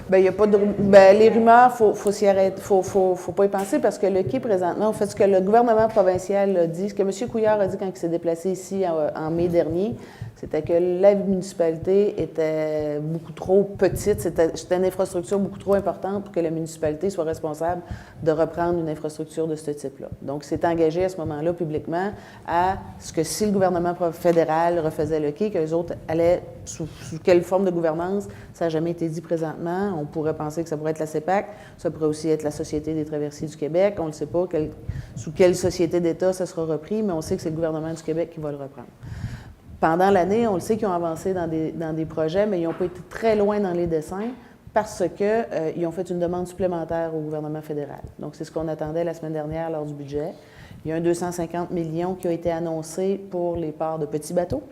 Bien, il y a pas de... Bien, les rumeurs, faut s'y arrêter. Faut pas y penser parce que le quai, présentement, en fait, ce que le gouvernement provincial a dit, ce que M. Couillard a dit quand il s'est déplacé ici en mai dernier, c'était que la municipalité était beaucoup trop petite. C'était une infrastructure beaucoup trop importante pour que la municipalité soit responsable de reprendre une infrastructure de ce type-là. Donc, c'est engagé à ce moment-là publiquement à ce que si le gouvernement fédéral refaisait le quai, que les autres allaient sous quelle forme de gouvernance, ça n'a jamais été dit présentement. On pourrait penser que ça pourrait être la CEPAC, ça pourrait aussi être la Société des traversiers du Québec. On ne sait pas sous quelle société d'État ça sera repris, mais on sait que c'est le gouvernement du Québec qui va le reprendre. Pendant l'année, on le sait qu'ils ont avancé dans des projets, mais ils n'ont pas été très loin dans les dessins parce qu'ils ont fait une demande supplémentaire au gouvernement fédéral. Donc, c'est ce qu'on attendait la semaine dernière lors du budget. Il y a un 250 millions qui a été annoncé pour les ports de petits bateaux.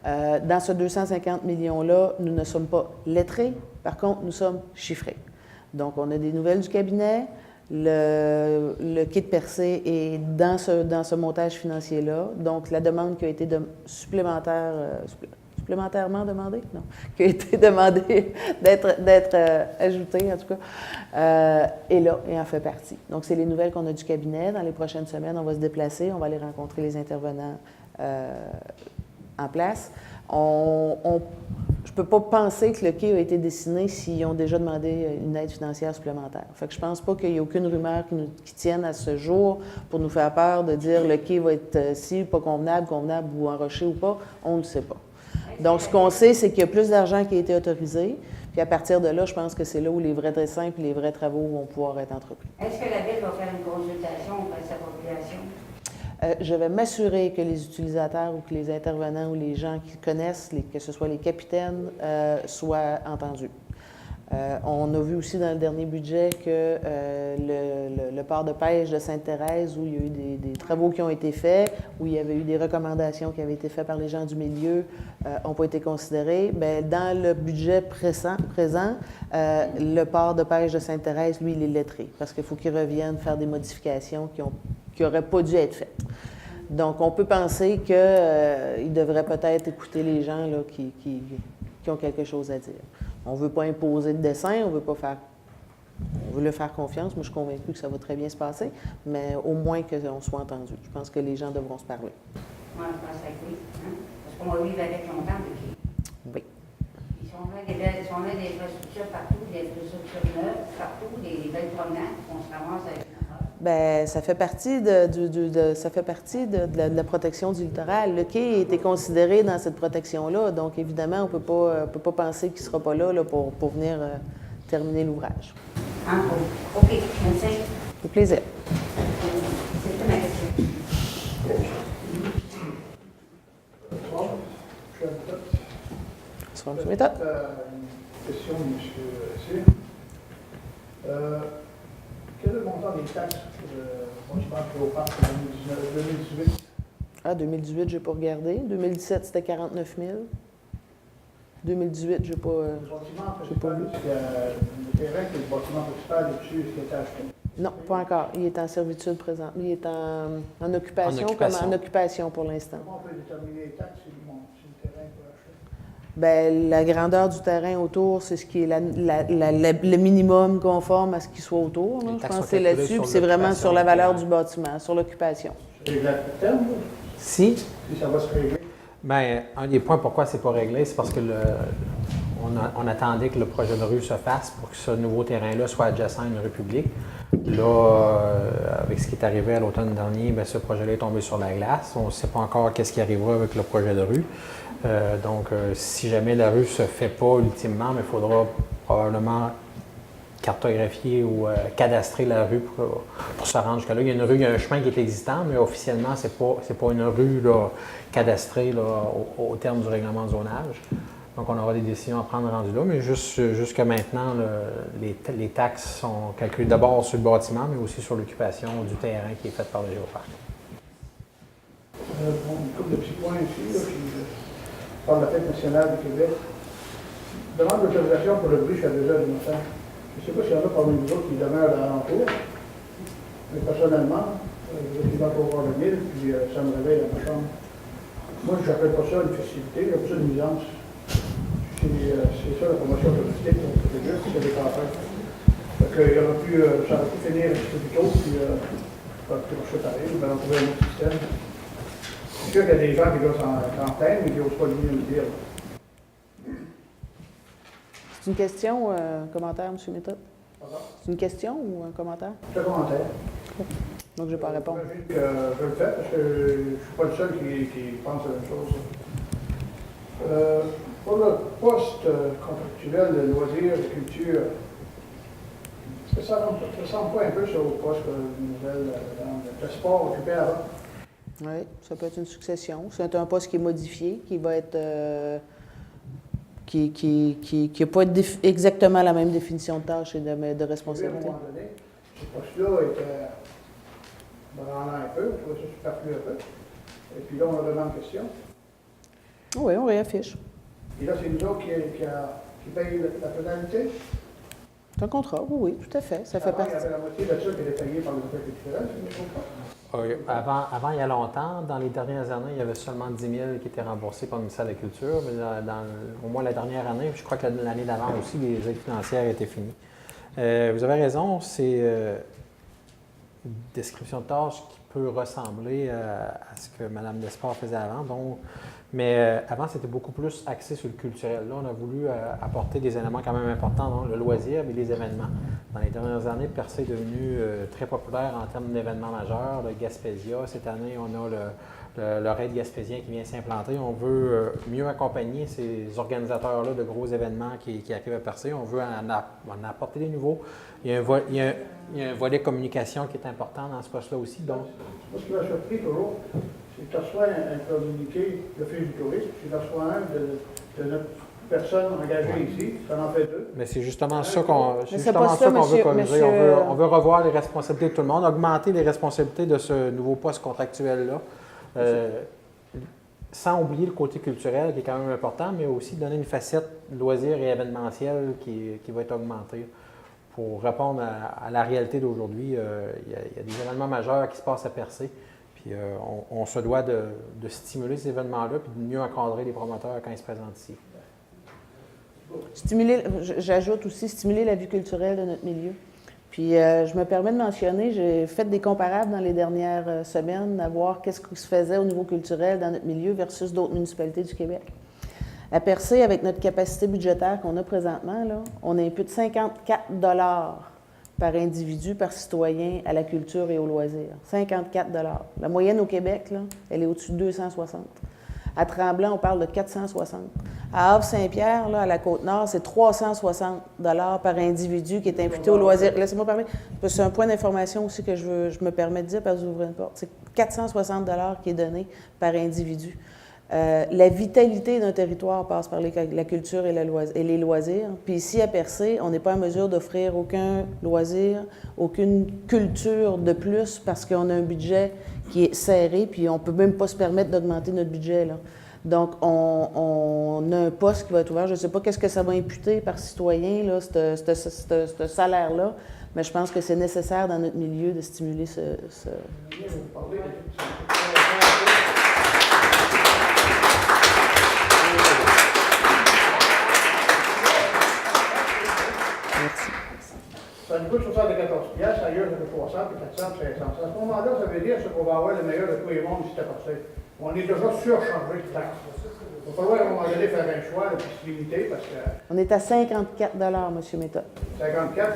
Dans ce 250 millions-là, nous ne sommes pas lettrés, par contre, nous sommes chiffrés. Donc, on a des nouvelles du cabinet. Le quai de Percé est dans ce montage financier-là. Donc, la demande qui a été supplémentairement demandée? Non. Qui a été demandée d'être ajoutée, en tout cas, est là et en fait partie. Donc, c'est les nouvelles qu'on a du cabinet. Dans les prochaines semaines, on va se déplacer, on va aller rencontrer les intervenants en place. Je ne peux pas penser que le quai a été dessiné s'ils ont déjà demandé une aide financière supplémentaire. Fait que je ne pense pas qu'il y ait aucune rumeur qui tienne à ce jour pour nous faire peur de dire le quai va être si, pas convenable ou enroché ou pas. On ne le sait pas. Donc, ce qu'on sait, c'est qu'il y a plus d'argent qui a été autorisé. Puis à partir de là, je pense que c'est là où les vrais dessins et les vrais travaux vont pouvoir être entrepris. Est-ce que la Ville va faire une consultation auprès de sa population? Je vais m'assurer que les utilisateurs ou que les intervenants ou les gens qui connaissent, que ce soit les capitaines, soient entendus. On a vu aussi dans le dernier budget que le port de pêche de Sainte-Thérèse, où il y a eu des travaux qui ont été faits, où il y avait eu des recommandations qui avaient été faites par les gens du milieu, n'ont pas été considérées. Bien, dans le budget présent, le port de pêche de Sainte-Thérèse, lui, il est lettré, parce qu'il faut qu'il revienne faire des modifications qui n'auraient pas dû être faites. Donc, on peut penser qu'il devrait peut-être écouter les gens là, qui ont quelque chose à dire. On ne veut pas imposer de dessin, on veut leur faire confiance. Moi, je suis convaincue que ça va très bien se passer, mais au moins qu'on soit entendu. Je pense que les gens devront se parler. Moi, je pense que oui. Hein? Parce qu'on va vivre avec longtemps depuis. Oui. Ils sont là des infrastructures partout, des infrastructures neuves partout, des belles promenades, on se ramasse avec une affaire. Bien, ça fait partie de la protection du littoral. Le quai a été considéré dans cette protection-là, donc évidemment, on ne peut pas penser qu'il ne sera pas là pour venir terminer l'ouvrage. OK, merci. Au plaisir. C'était ma question. Bonsoir, M. Méthode. Une question, M. C. Quel est le montant des taxes pour le bâtiment Cléopâtre pour 2018? Ah, 2018, je n'ai pas regardé. 2017, c'était 49 000. 2018, je n'ai pas, Le bâtiment principal, vu. Le terrain que le bâtiment principal est dessus, est-ce qu'il est acheté? Non, pas encore. Il est en servitude présente. Il est en occupation, occupation. comme en occupation pour l'instant. Comment on peut déterminer les taxes si le terrain peut acheter? Bien, la grandeur du terrain autour, c'est ce qui est le minimum conforme à ce qui soit autour. Là. Les Je taxes pense sont que c'est calculées là-dessus, sur puis c'est vraiment l'occupation sur la valeur du du bâtiment, sur l'occupation. C'est exact terme, là, Si si ça va se régler. Bien, un des points pourquoi c'est pas réglé, c'est parce que on attendait que le projet de rue se fasse pour que ce nouveau terrain-là soit adjacent à une rue publique. Là, avec ce qui est arrivé à l'automne dernier, bien, ce projet-là est tombé sur la glace. On ne sait pas encore qu'est-ce qui arrivera avec le projet de rue. Donc, si jamais la rue ne se fait pas ultimement, il faudra probablement cartographier ou cadastrer la rue pour se rendre jusqu'à là. Il y a une rue, il y a un chemin qui est existant, mais officiellement, c'est pas une rue là, cadastrée là, au terme du règlement de zonage. Donc, on aura des décisions à prendre rendues là, mais jusqu'à maintenant, les taxes sont calculées d'abord sur le bâtiment, mais aussi sur l'occupation du terrain qui est fait par le Géoparc. Bon, une couple de petits points ici, là, puis je parle de la Fête nationale du Québec. Je demande l'autorisation pour le bruit à 2 heures du matin. Je ne sais pas s'il y en a parmi nous autres qui demeurent à l'entour, mais personnellement, je suis dans le ville, puis ça me réveille dans ma chambre. Moi, je n'appelle pas ça une festivité, j'appelle ça une nuisance. C'est ça la promotion touristique, donc c'est juste c'est des campagnes. Donc, ça aurait pu finir un petit peu plus tôt, puis quand le marché arrive, on va trouver un autre système. C'est sûr qu'il y a des gens qui doivent s'en plaindre, mais qui n'osent pas venir le dire. C'est une question ou un commentaire, M. Méthode? Pardon? C'est une question ou un commentaire? C'est un commentaire. Donc, je ne vais pas répondre. J'imagine que je le fais parce que je ne suis pas le seul qui pense la même chose. Pour le poste contractuel de loisirs et culture, ça ressemble pas un peu sur le poste que dans le sport occupé avant? Oui, ça peut être une succession. C'est un poste qui est modifié, qui va être... qui n'a pas exactement la même définition de tâche et de À un responsabilité. moment donné, ce poste-là était branlant un peu, on trouvait ça superflu un peu. Et puis là, on a vraiment en question. Oui, on réaffiche. Et là, c'est nous autres qui payons la pénalité. C'est un contrat, oui, tout à fait. Ça fait Avant, partie. il y avait la moitié de ça qui était payée par les affaires culturelles, si je ne me trompe pas. Avant, il y a longtemps, dans les dernières années, il y avait seulement 10 000 qui étaient remboursés par le ministère de la Culture. Mais au moins la dernière année, je crois que l'année d'avant aussi, les aides financières étaient finies. Vous avez raison, c'est une description de tâche qui peut ressembler à ce que Mme Desport faisait avant. Mais avant, c'était beaucoup plus axé sur le culturel. Là, on a voulu apporter des éléments quand même importants, donc le loisir et les événements. Dans les dernières années, Percé est devenu très populaire en termes d'événements majeurs. Le Gaspésia, cette année, on a le raid gaspésien qui vient s'implanter. On veut mieux accompagner ces organisateurs-là de gros événements qui arrivent à Percé. On veut en apporter des nouveaux. Il y a un volet communication qui est important dans ce poste-là aussi. Donc, Moi, ce qui m'a surpris toujours, c'est que tu reçois un communiqué d'Office du tourisme, tu reçois un de notre personne engagée ici, ça en fait deux. mais c'est justement ça qu'on Mais c'est pas ça, veut monsieur- corriger. monsieur- On veut revoir les responsabilités de tout le monde, augmenter les responsabilités de ce nouveau poste contractuel-là, sans oublier le côté culturel qui est quand même important, mais aussi donner une facette loisirs et événementielle qui va être augmentée. Pour répondre à la réalité d'aujourd'hui, il y a des événements majeurs qui se passent à Percé. Puis on se doit de stimuler ces événements-là puis de mieux encadrer les promoteurs quand ils se présentent ici. J'ajoute aussi stimuler la vie culturelle de notre milieu. Puis je me permets de mentionner, j'ai fait des comparables dans les dernières semaines à voir qu'est-ce qui se faisait au niveau culturel dans notre milieu versus d'autres municipalités du Québec. À Percé, avec notre capacité budgétaire qu'on a présentement, là, on impute 54 $ par individu, par citoyen à la culture et aux loisirs. 54 $. La moyenne au Québec, là, elle est au-dessus de 260. À Tremblant, on parle de 460. À Havre-Saint-Pierre, là, à la Côte-Nord, c'est 360 $ par individu qui est imputé aux loisirs. Laissez-moi parler. C'est un point d'information aussi que je me permets de dire parce que vous ouvrez une porte. C'est 460 $ qui est donné par individu. La vitalité d'un territoire passe par la culture et les loisirs. Puis ici, à Percé, on n'est pas en mesure d'offrir aucun loisir, aucune culture de plus parce qu'on a un budget qui est serré, puis on ne peut même pas se permettre d'augmenter notre budget, là. Donc, on a un poste qui va être ouvert. Je ne sais pas qu'est-ce que ça va imputer par citoyen, là, ce salaire-là, mais je pense que c'est nécessaire dans notre milieu de stimuler ce... Merci. Ça nous coûte 74 piastres, ailleurs, ça fait 300, puis 400, puis 500. À ce moment-là, ça veut dire qu'on va avoir le meilleur de tous les mondes ici à Percé. On est déjà surchargé de taxes. Il va falloir à un moment donné faire un choix, puis se limiter, parce que On est à 54 $ M. Méthode. 54,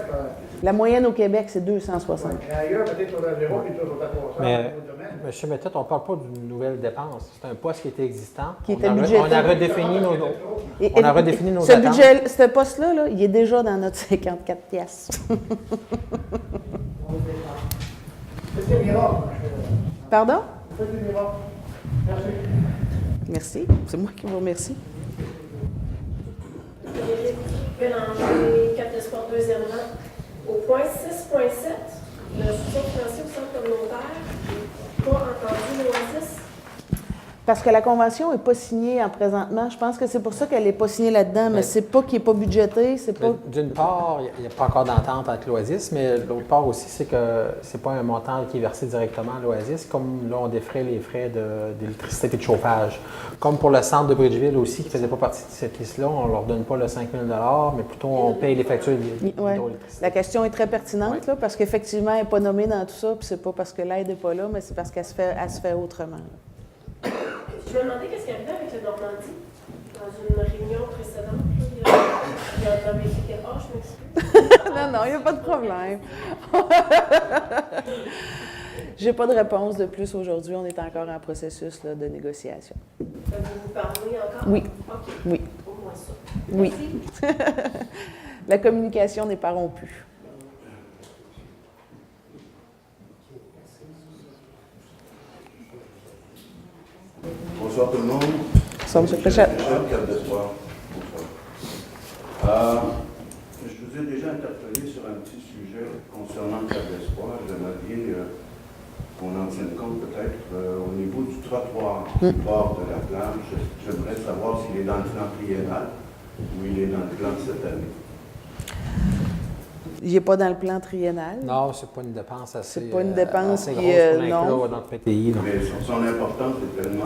La moyenne au Québec, c'est 260. ailleurs, peut-être on a zéro, puis toujours à 300 Mais, dans d'autres domaines. M. Méthode, on ne parle pas d'une nouvelle dépense. C'est un poste qui était existant. Qui était on budgété. a redéfini nos Et- On a redéfini nos ce attentes. budget, ce poste-là, là, il est déjà dans notre 54 piastres. C'est des miracles. Pardon? C'est des miracles. Merci. Merci. C'est moi qui vous remercie. Frédéric Bélanger, 4 Espoir 201. Au point 6.7, le soutien financier au centre communautaire, pas entendu l'OASIS. Parce que la convention n'est pas signée en présentement. Je pense que c'est pour ça qu'elle n'est pas signée là-dedans, mais c'est pas qu'il n'est pas budgété, c'est pas... D'une part, il n'y a pas encore d'entente avec l'Oasis, mais l'autre part aussi, c'est que c'est pas un montant qui est versé directement à l'Oasis, comme là, on défrait les frais d'électricité et de chauffage. Comme pour le centre de Bridgeville aussi, qui ne faisait pas partie de cette liste-là, on ne leur donne pas le 5 000 $, mais plutôt on paye les factures Ouais. d'hydroélectricité. La question est très pertinente, Ouais. là, parce qu'effectivement, elle n'est pas nommée dans tout ça, puis c'est pas parce que l'aide n'est pas là, mais c'est parce qu'elle se fait autrement, là. Je me demandais qu'est-ce qui arrivait avec le Normandie dans une réunion précédente. Il y a un été je m'excuse. Non, il n'y a pas de problème. J'ai pas de réponse de plus aujourd'hui. On est encore en processus là, de négociation. Vous parlez encore? Oui. OK. Oui. Au moins ça. Oui. Merci. La communication n'est pas rompue. Bonsoir tout le monde. Bonsoir, M. Préchette. Cap d'Espoir. Bonsoir. Je vous ai déjà interpellé sur un petit sujet concernant le Cap d'Espoir. J'aimerais bien qu'on en tienne compte peut-être au niveau du trottoir du bord de la plage. J'aimerais savoir s'il est dans le plan triennal ou il est dans le plan de cette année. Il n'est pas dans le plan triennal. Non, c'est pas une dépense assez, C'est pas une dépense assez qui, grosse pour non. l'inclure dans le PTI. là. Mais son importance est tellement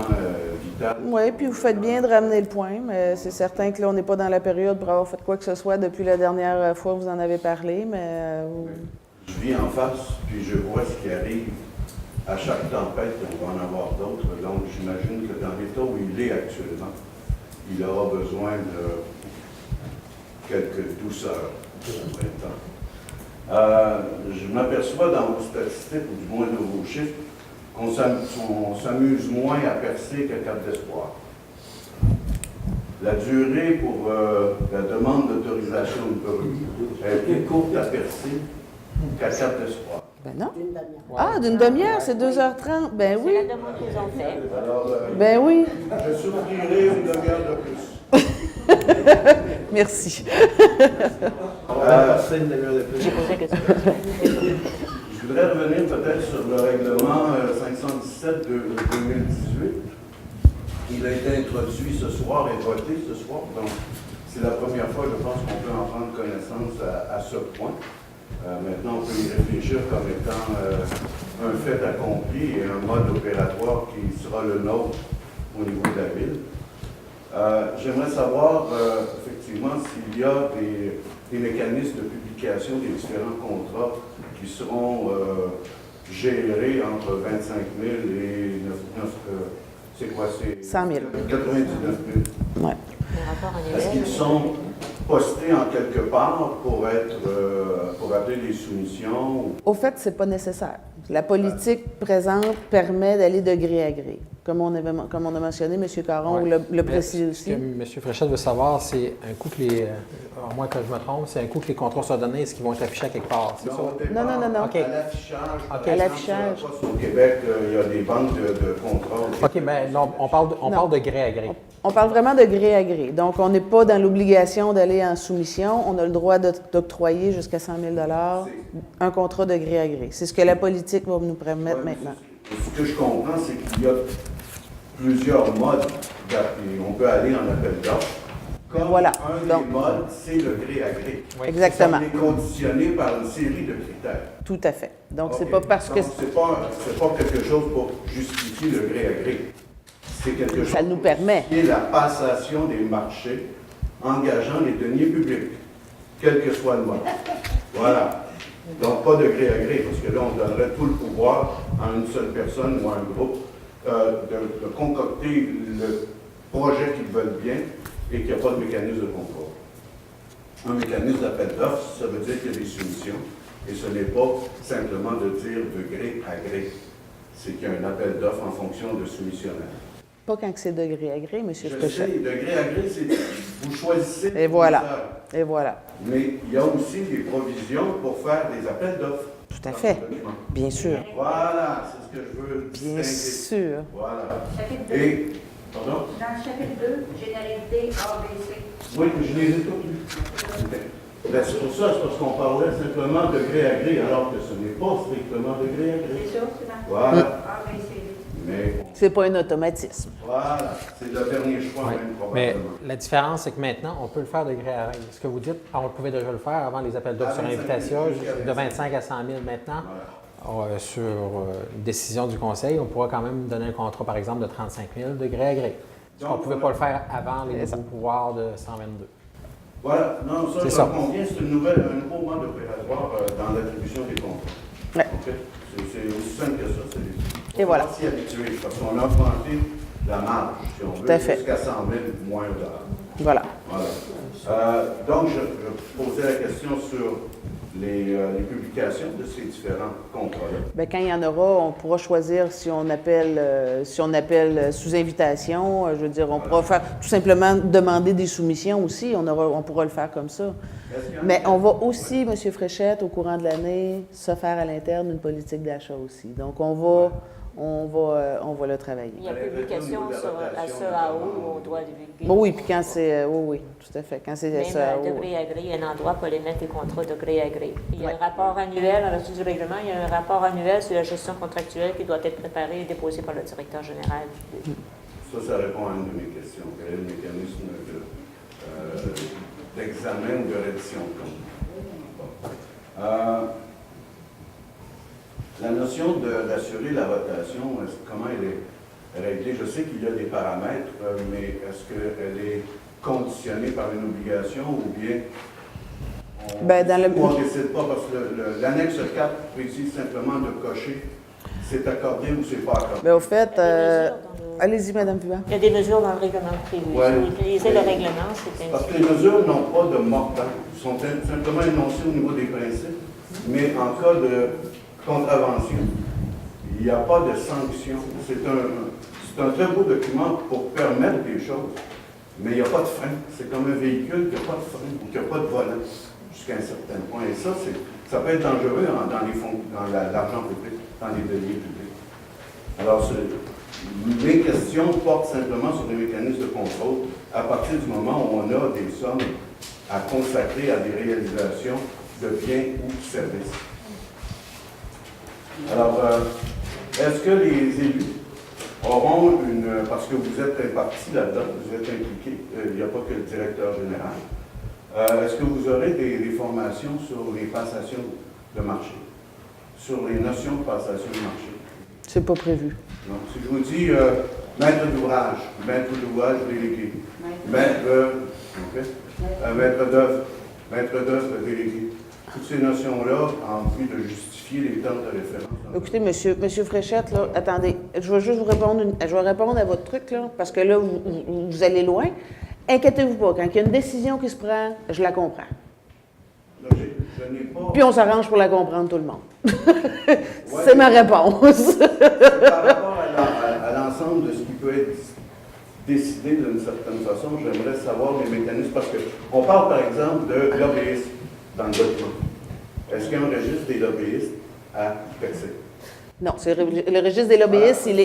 vitale. Oui, puis vous faites bien de ramener le point, mais c'est certain que là, on n'est pas dans la période pour avoir fait quoi que ce soit depuis la dernière fois que vous en avez parlé, mais... Je vis en face, puis je vois ce qui arrive. À chaque tempête, on va en avoir d'autres. Donc, j'imagine que dans l'état où il est actuellement, il aura besoin de quelques douceurs au printemps. Je m'aperçois dans vos statistiques, ou du moins de vos chiffres, qu'on s'amuse moins à percer qu'à Cap d'Espoir. La durée pour la demande d'autorisation de permis est plus courte à percer qu'à Cap d'Espoir. Ben non. Ah, d'une demi-heure, c'est 2h30. Ben C'est oui. la demande qu'ils ont faite. Alors, Ben oui. je souffrirai une demi-heure de plus. Merci. J'ai posé la question. Je voudrais revenir peut-être sur le règlement 517 de 2018. Il a été introduit ce soir et voté ce soir, donc c'est la première fois, je pense, qu'on peut en prendre connaissance à ce point. Maintenant, on peut y réfléchir comme étant un fait accompli et un mode opératoire qui sera le nôtre au niveau de la ville. J'aimerais savoir, effectivement, s'il y a des mécanismes de publication des différents contrats qui seront gérés entre 25 000 et 9 c'est quoi? C'est 100 000. 99 000. Ouais. Le rapport Est-ce qu'ils annuel. sont postés en quelque part pour appeler les soumissions? Au fait, c'est pas nécessaire. La politique présente permet d'aller de gré à gré. Comme on a mentionné, M. Caron Ouais. le précise Ce aussi. que M. Fréchette veut savoir, c'est un coup que à moins que je me trompe, c'est un coup que les contrats soient donnés, est-ce qu'ils vont être affichés à quelque part? C'est ça? Non, au départ, Non. OK. À l'affichage, par OK. exemple, À l'affichage. sur la Poste au Québec, il y a des banques de contrats. OK, mais non, on parle de gré à gré. On parle vraiment de gré à gré. Donc, on n'est pas dans l'obligation d'aller en soumission. On a le droit d'octroyer jusqu'à 100 000 un contrat de gré à gré. C'est ce que la politique va nous permettre Ouais, maintenant. Ce que je comprends, c'est qu'il y a plusieurs modes d'appel. On peut aller en appel d'offres. Comme Voilà. un Donc- des modes, c'est le gré à gré. Exactement. Ça est conditionné par une série de critères. Tout à fait. Donc, c'est OK. pas parce que Donc, c'est pas quelque chose pour justifier le gré à gré. C'est quelque chose ça nous permet. qui est la passation des marchés engageant les deniers publics, quel que soit le mode. Voilà. Donc, pas de gré à gré, parce que là, on donnerait tout le pouvoir à une seule personne ou à un groupe de concocter le projet qu'ils veulent bien et qu'il n'y a pas de mécanisme de contrôle. Un mécanisme d'appel d'offres, ça veut dire qu'il y a des soumissions, et ce n'est pas simplement de dire de gré à gré. C'est qu'il y a un appel d'offres en fonction de soumissionnaire. Pas quand c'est de gré à gré, M. Je sais, Fréchette. de gré à gré, c'est vous choisissez. Et voilà. de faire. Et voilà. Mais il y a aussi des provisions pour faire des appels d'offres. Tout à dans fait. le document. Bien sûr. Voilà, c'est ce que je veux Bien distinguer. sûr. Voilà. Chapitre 2. Et, pardon? Dans le chapitre 2, généralité ABC. Oui, je les ai tous lus. Ben, c'est pour ça, c'est parce qu'on parlait simplement de gré à gré, alors que ce n'est pas strictement de gré à gré. C'est ça, c'est marqué. Voilà. ABC. Mais C'est pas un automatisme. voilà, c'est le dernier choix, Ouais. même Mais probablement. la différence, c'est que maintenant, on peut le faire de gré à gré. Ce que vous dites, on pouvait déjà le faire avant les appels d'offres À sur 25 invitation, 000 jusqu'à de 25 à 100 000 maintenant. Voilà. Sur une décision du Conseil, on pourra quand même donner un contrat, par exemple, de 35 000 de gré à gré. Parce qu'on ne pouvait pas le faire avant les nouveaux pouvoirs de 122. Voilà, non, ça, C'est je ça. conviens, c'est un nouveau mode opératoire dans l'attribution des contrats. Ouais. OK? C'est aussi simple que ça. Et voilà. On va s'y habituer, parce qu'on a augmenté la marge, si on Tout à veut, fait. jusqu'à 100 000 moins de dollars. Voilà. Voilà. Donc, je posais la question sur les publications de ces différents contrats-là. Bien, quand il y en aura, on pourra choisir si on appelle sous invitation. Je veux dire, on pourra faire tout simplement demander des soumissions aussi. On pourra le faire comme ça. Est-ce qu'il y en a Mais qui- on va aussi, M. Fréchette, au courant de l'année, se faire à l'interne une politique d'achat aussi. Donc, on va le travailler. Il y a publication sur SEAO où on doit divulguer. Bon, oui, puis quand c'est... oui, tout à fait. Quand c'est Même ça... de gré à gré, il y a un endroit pour les mettre les contrats de gré à gré. Il y a un rapport annuel, en vertu du règlement, il y a un rapport annuel sur la gestion contractuelle qui doit être préparé et déposé par le directeur général. Ça répond à une de mes questions. Quel est le mécanisme d'examen ou de reddition de compte? Bon. La notion d'assurer la rotation, comment elle est réglée? Je sais qu'il y a des paramètres, mais est-ce qu'elle est conditionnée par une obligation ou bien on Ben, dans le- ne décide pas? Parce que l'annexe 4 précise simplement de cocher c'est accordé ou c'est pas accordé. Bien, au fait, Il y a des mesures dans le- allez-y, Mme Pubin. Il y a des mesures dans le règlement prévu. Ouais. Si vous utilisez le règlement, c'est Parce que ainsi. les mesures n'ont pas de mordant. Ils sont simplement énoncés au niveau des principes, mais en cas de contravention, il n'y a pas de sanction. C'est un très beau document pour permettre des choses, mais il n'y a pas de frein. C'est comme un véhicule qui n'a pas de frein ou qui n'a pas de volant jusqu'à un certain point. Et ça, ça peut être dangereux dans l'argent public, dans les deniers publics. Alors, mes questions portent simplement sur les mécanismes de contrôle à partir du moment où on a des sommes à consacrer à des réalisations de biens ou de services. Alors, est-ce que les élus auront parce que vous êtes impartis là-dedans, vous êtes impliqués, il n'y a pas que le directeur général, est-ce que vous aurez des formations sur les passations de marché, sur les notions de passation de marché? C'est pas prévu. Donc, si je vous dis maître d'ouvrage délégué, maître d'œuvre délégué, toutes ces notions-là, en vue de justifier les temps de référence. Écoutez, monsieur Fréchette, là, attendez, je vais juste vous répondre, je vais répondre à votre truc, là, parce que là, vous allez loin. Inquiétez-vous pas, quand il y a une décision qui se prend, je la comprends. Là, je n'ai pas... Puis on s'arrange pour la comprendre, tout le monde. C'est ma réponse. Par rapport à l'ensemble de ce qui peut être décidé d'une certaine façon, j'aimerais savoir les mécanismes, parce qu'on parle par exemple de lobbyistes dans le document. Est-ce qu'il y a un registre des lobbyistes à Percé? Non, le registre des lobbyistes, il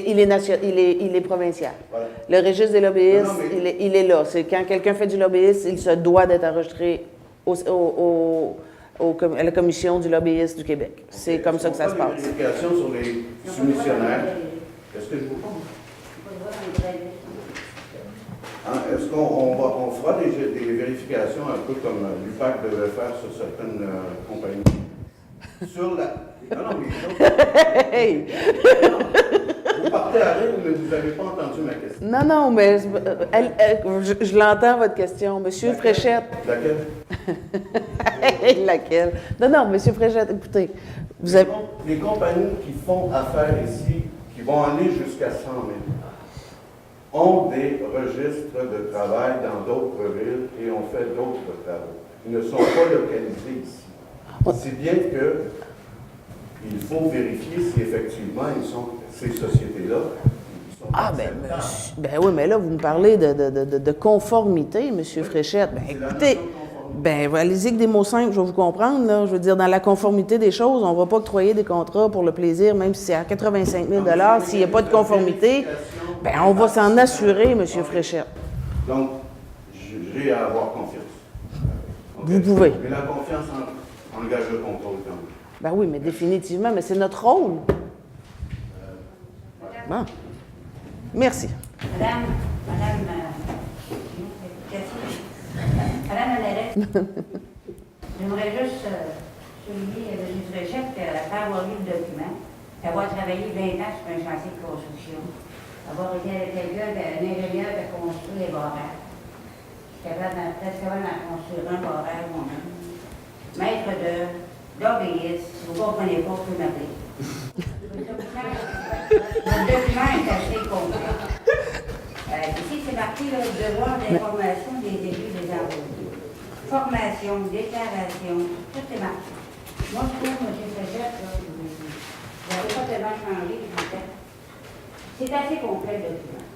est provincial. Voilà. Le registre des lobbyistes, Non, mais- il est là. C'est quand quelqu'un fait du lobbyisme, il se doit d'être enregistré à la commission du lobbyiste du Québec. C'est comme ça que ça se passe. Est-ce qu'on fait des vérifications sur les soumissionnaires? Est-ce que je vous comprends? Hein, est-ce qu'on fera des vérifications un peu comme l'UPAC devait faire sur certaines compagnies? Sur la... Non, mais... Hey! Vous partez à rire, mais vous n'avez pas entendu ma question. Non, mais je l'entends, votre question. Monsieur Fréchette. Laquelle? Laquelle? Non, Monsieur Fréchette, écoutez, vous avez... Les compagnies qui font affaire ici, qui vont aller jusqu'à 100 000, ont des registres de travail dans d'autres villes et ont fait d'autres travaux. Ils ne sont pas localisés ici. C'est bien que il faut vérifier si effectivement ces sociétés-là. Ben oui, mais là, vous me parlez de conformité, M. Fréchette. Ben écoutez, allez-y avec des mots simples, je vais vous comprendre. Là. Je veux dire, dans la conformité des choses, on ne va pas octroyer des contrats pour le plaisir, même si c'est à 85 000 s'il n'y a pas de conformité, ben on va s'en assurer, M. Fréchette. Donc, j'ai à avoir confiance. Vous pouvez. Mais la confiance engage le contrôle quand même. Ben oui, mais définitivement, mais c'est notre rôle. Bon. Merci. Madame Maneret, j'aimerais juste souligner à M. Fréchette qu'après avoir lu le document, d'avoir travaillé 20 ans sur un chantier de construction, avoir été quelqu'un d'un ingénieur qui a construit les barrages, presque capable d'en construire un barrage moi-même, maître d'obéisse, si vous ne comprenez pas, vous pouvez m'appeler. Le document est assez complet. Ici, c'est marqué le devoir d'information des élus des envoyés. Formation, déclaration, tout est marqué. Moi, je trouve, M. Fréchette, vous n'avez pas tellement changé, en fait. C'est assez complet, le document.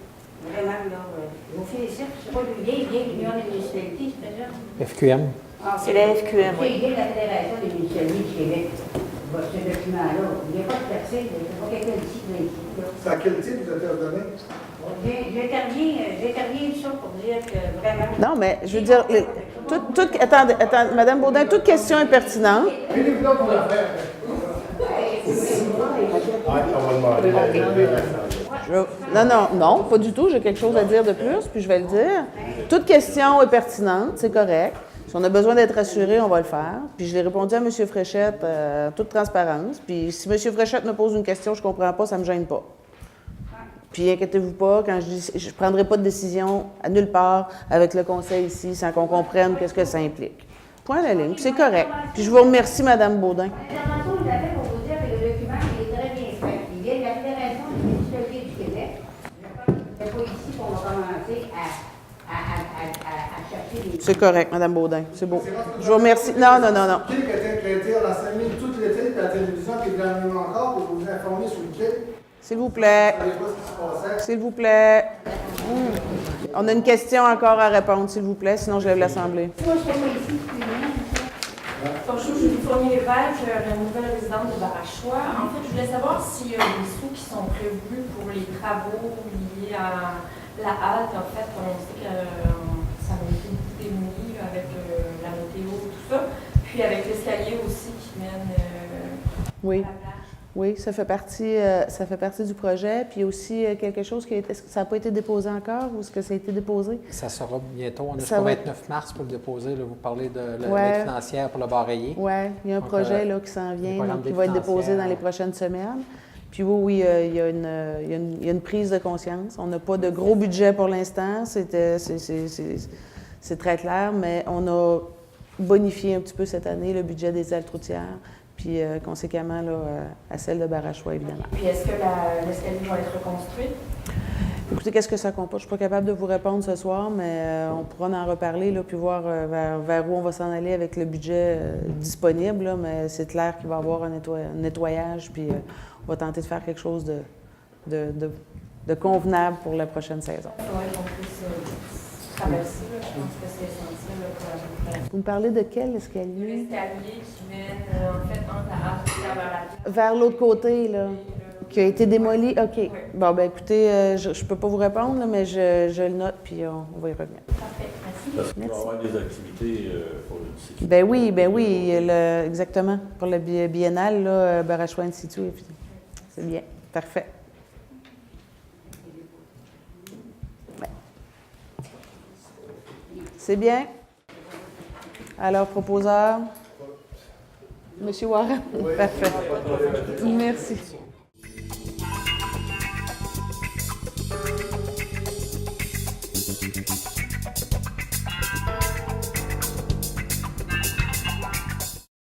Vraiment, là, je vous félicite. C'est pas l'UDI, l'Union des municipalités, c'est ça? FQM. C'est la FQM, oui. C'est la Fédération des municipalités du Québec. Ce document-là, il n'y a pas de percée, il n'y a pas quelqu'un ici qui l'a écrit. C'est à quel titre vous êtes ordonné? J'interviens ça pour dire que vraiment... Non, mais je veux dire, attendez, Mme Baudin, toute question est pertinente. Venez-vous donc pour la faire. Non, pas du tout. J'ai quelque chose à dire de plus, puis je vais le dire. Toute question est pertinente, c'est correct. Si on a besoin d'être assuré, on va le faire. Puis je l'ai répondu à M. Fréchette en toute transparence. Puis si M. Fréchette me pose une question, je ne comprends pas, ça ne me gêne pas. Puis inquiétez-vous pas, quand je dis je ne prendrai pas de décision à nulle part avec le conseil ici sans qu'on comprenne qu'est-ce que ça implique. Point à la ligne, puis c'est correct. Puis je vous remercie, Mme Baudin. L'intervention, je l'avais pour vous dire que le document il est très bien fait. Il vient C'est correct, Mme Baudin. C'est beau. Je vous remercie. Non, non, non, non. Le quai qui a été à la 5000 tout l'été, puis la télévision qui est dernièrement encore, pour vous informer sur le quai. S'il vous plaît. Vous savez pas ce qui se passait. S'il vous plaît. On a une question encore à répondre, s'il vous plaît, sinon je lève l'Assemblée. Bonjour, je suis Fournier Lévesque, la nouvelle résidente de Barachois. En fait, je voulais savoir s'il y a des sous qui sont prévus pour les travaux liés à la halte. En fait, on sait que ça a été beaucoup démoli avec la météo, tout ça. Puis avec l'escalier aussi qui mène Oui. à la plage. Oui, ça fait partie du projet. Puis il y a aussi quelque chose qui est-ce que ça n'a pas été déposé encore ou est-ce que ça a été déposé? Ça sera bientôt. On a Ça jusqu'au va. 29 mars pour le déposer. Là, vous parlez de Ouais. l'aide financière pour le bar rayé. Oui, il y a un Donc, projet là, qui s'en vient, programme là, qui d'aide va être déposé financière. dans les prochaines semaines. Puis oui, il y a une prise de conscience. On n'a pas de gros budget pour l'instant, c'est très clair, mais on a bonifié un petit peu cette année le budget des ailes routières, puis conséquemment là, à celle de Barachois, évidemment. Puis est-ce que l'escalier va être reconstruit? Écoutez, qu'est-ce que ça comporte? Je ne suis pas capable de vous répondre ce soir, mais on pourra en reparler, là, puis voir vers où on va s'en aller avec le budget disponible. Là, mais c'est clair qu'il va y avoir un nettoyage, puis on va tenter de faire quelque chose de convenable pour la prochaine saison. Il faudrait qu'on puisse traverser. Là. Je pense que c'est essentiel là, pour la Vous me parlez de quel escalier? l'escalier qui mène en fait entre la halte et vers la plage. Vers l'autre côté, là, qui a été démoli? OK. Bon, ben écoutez, je ne peux pas vous répondre, là, mais je le note, puis on va y revenir. Parfait, merci. Parce qu'il va y avoir des activités pour le site. Ben oui, exactement. Pour le biennale, là, Barachois in situ, et puis c'est bien. Parfait. Ouais. C'est bien. Alors, proposeur? Monsieur Warren? Parfait. Merci.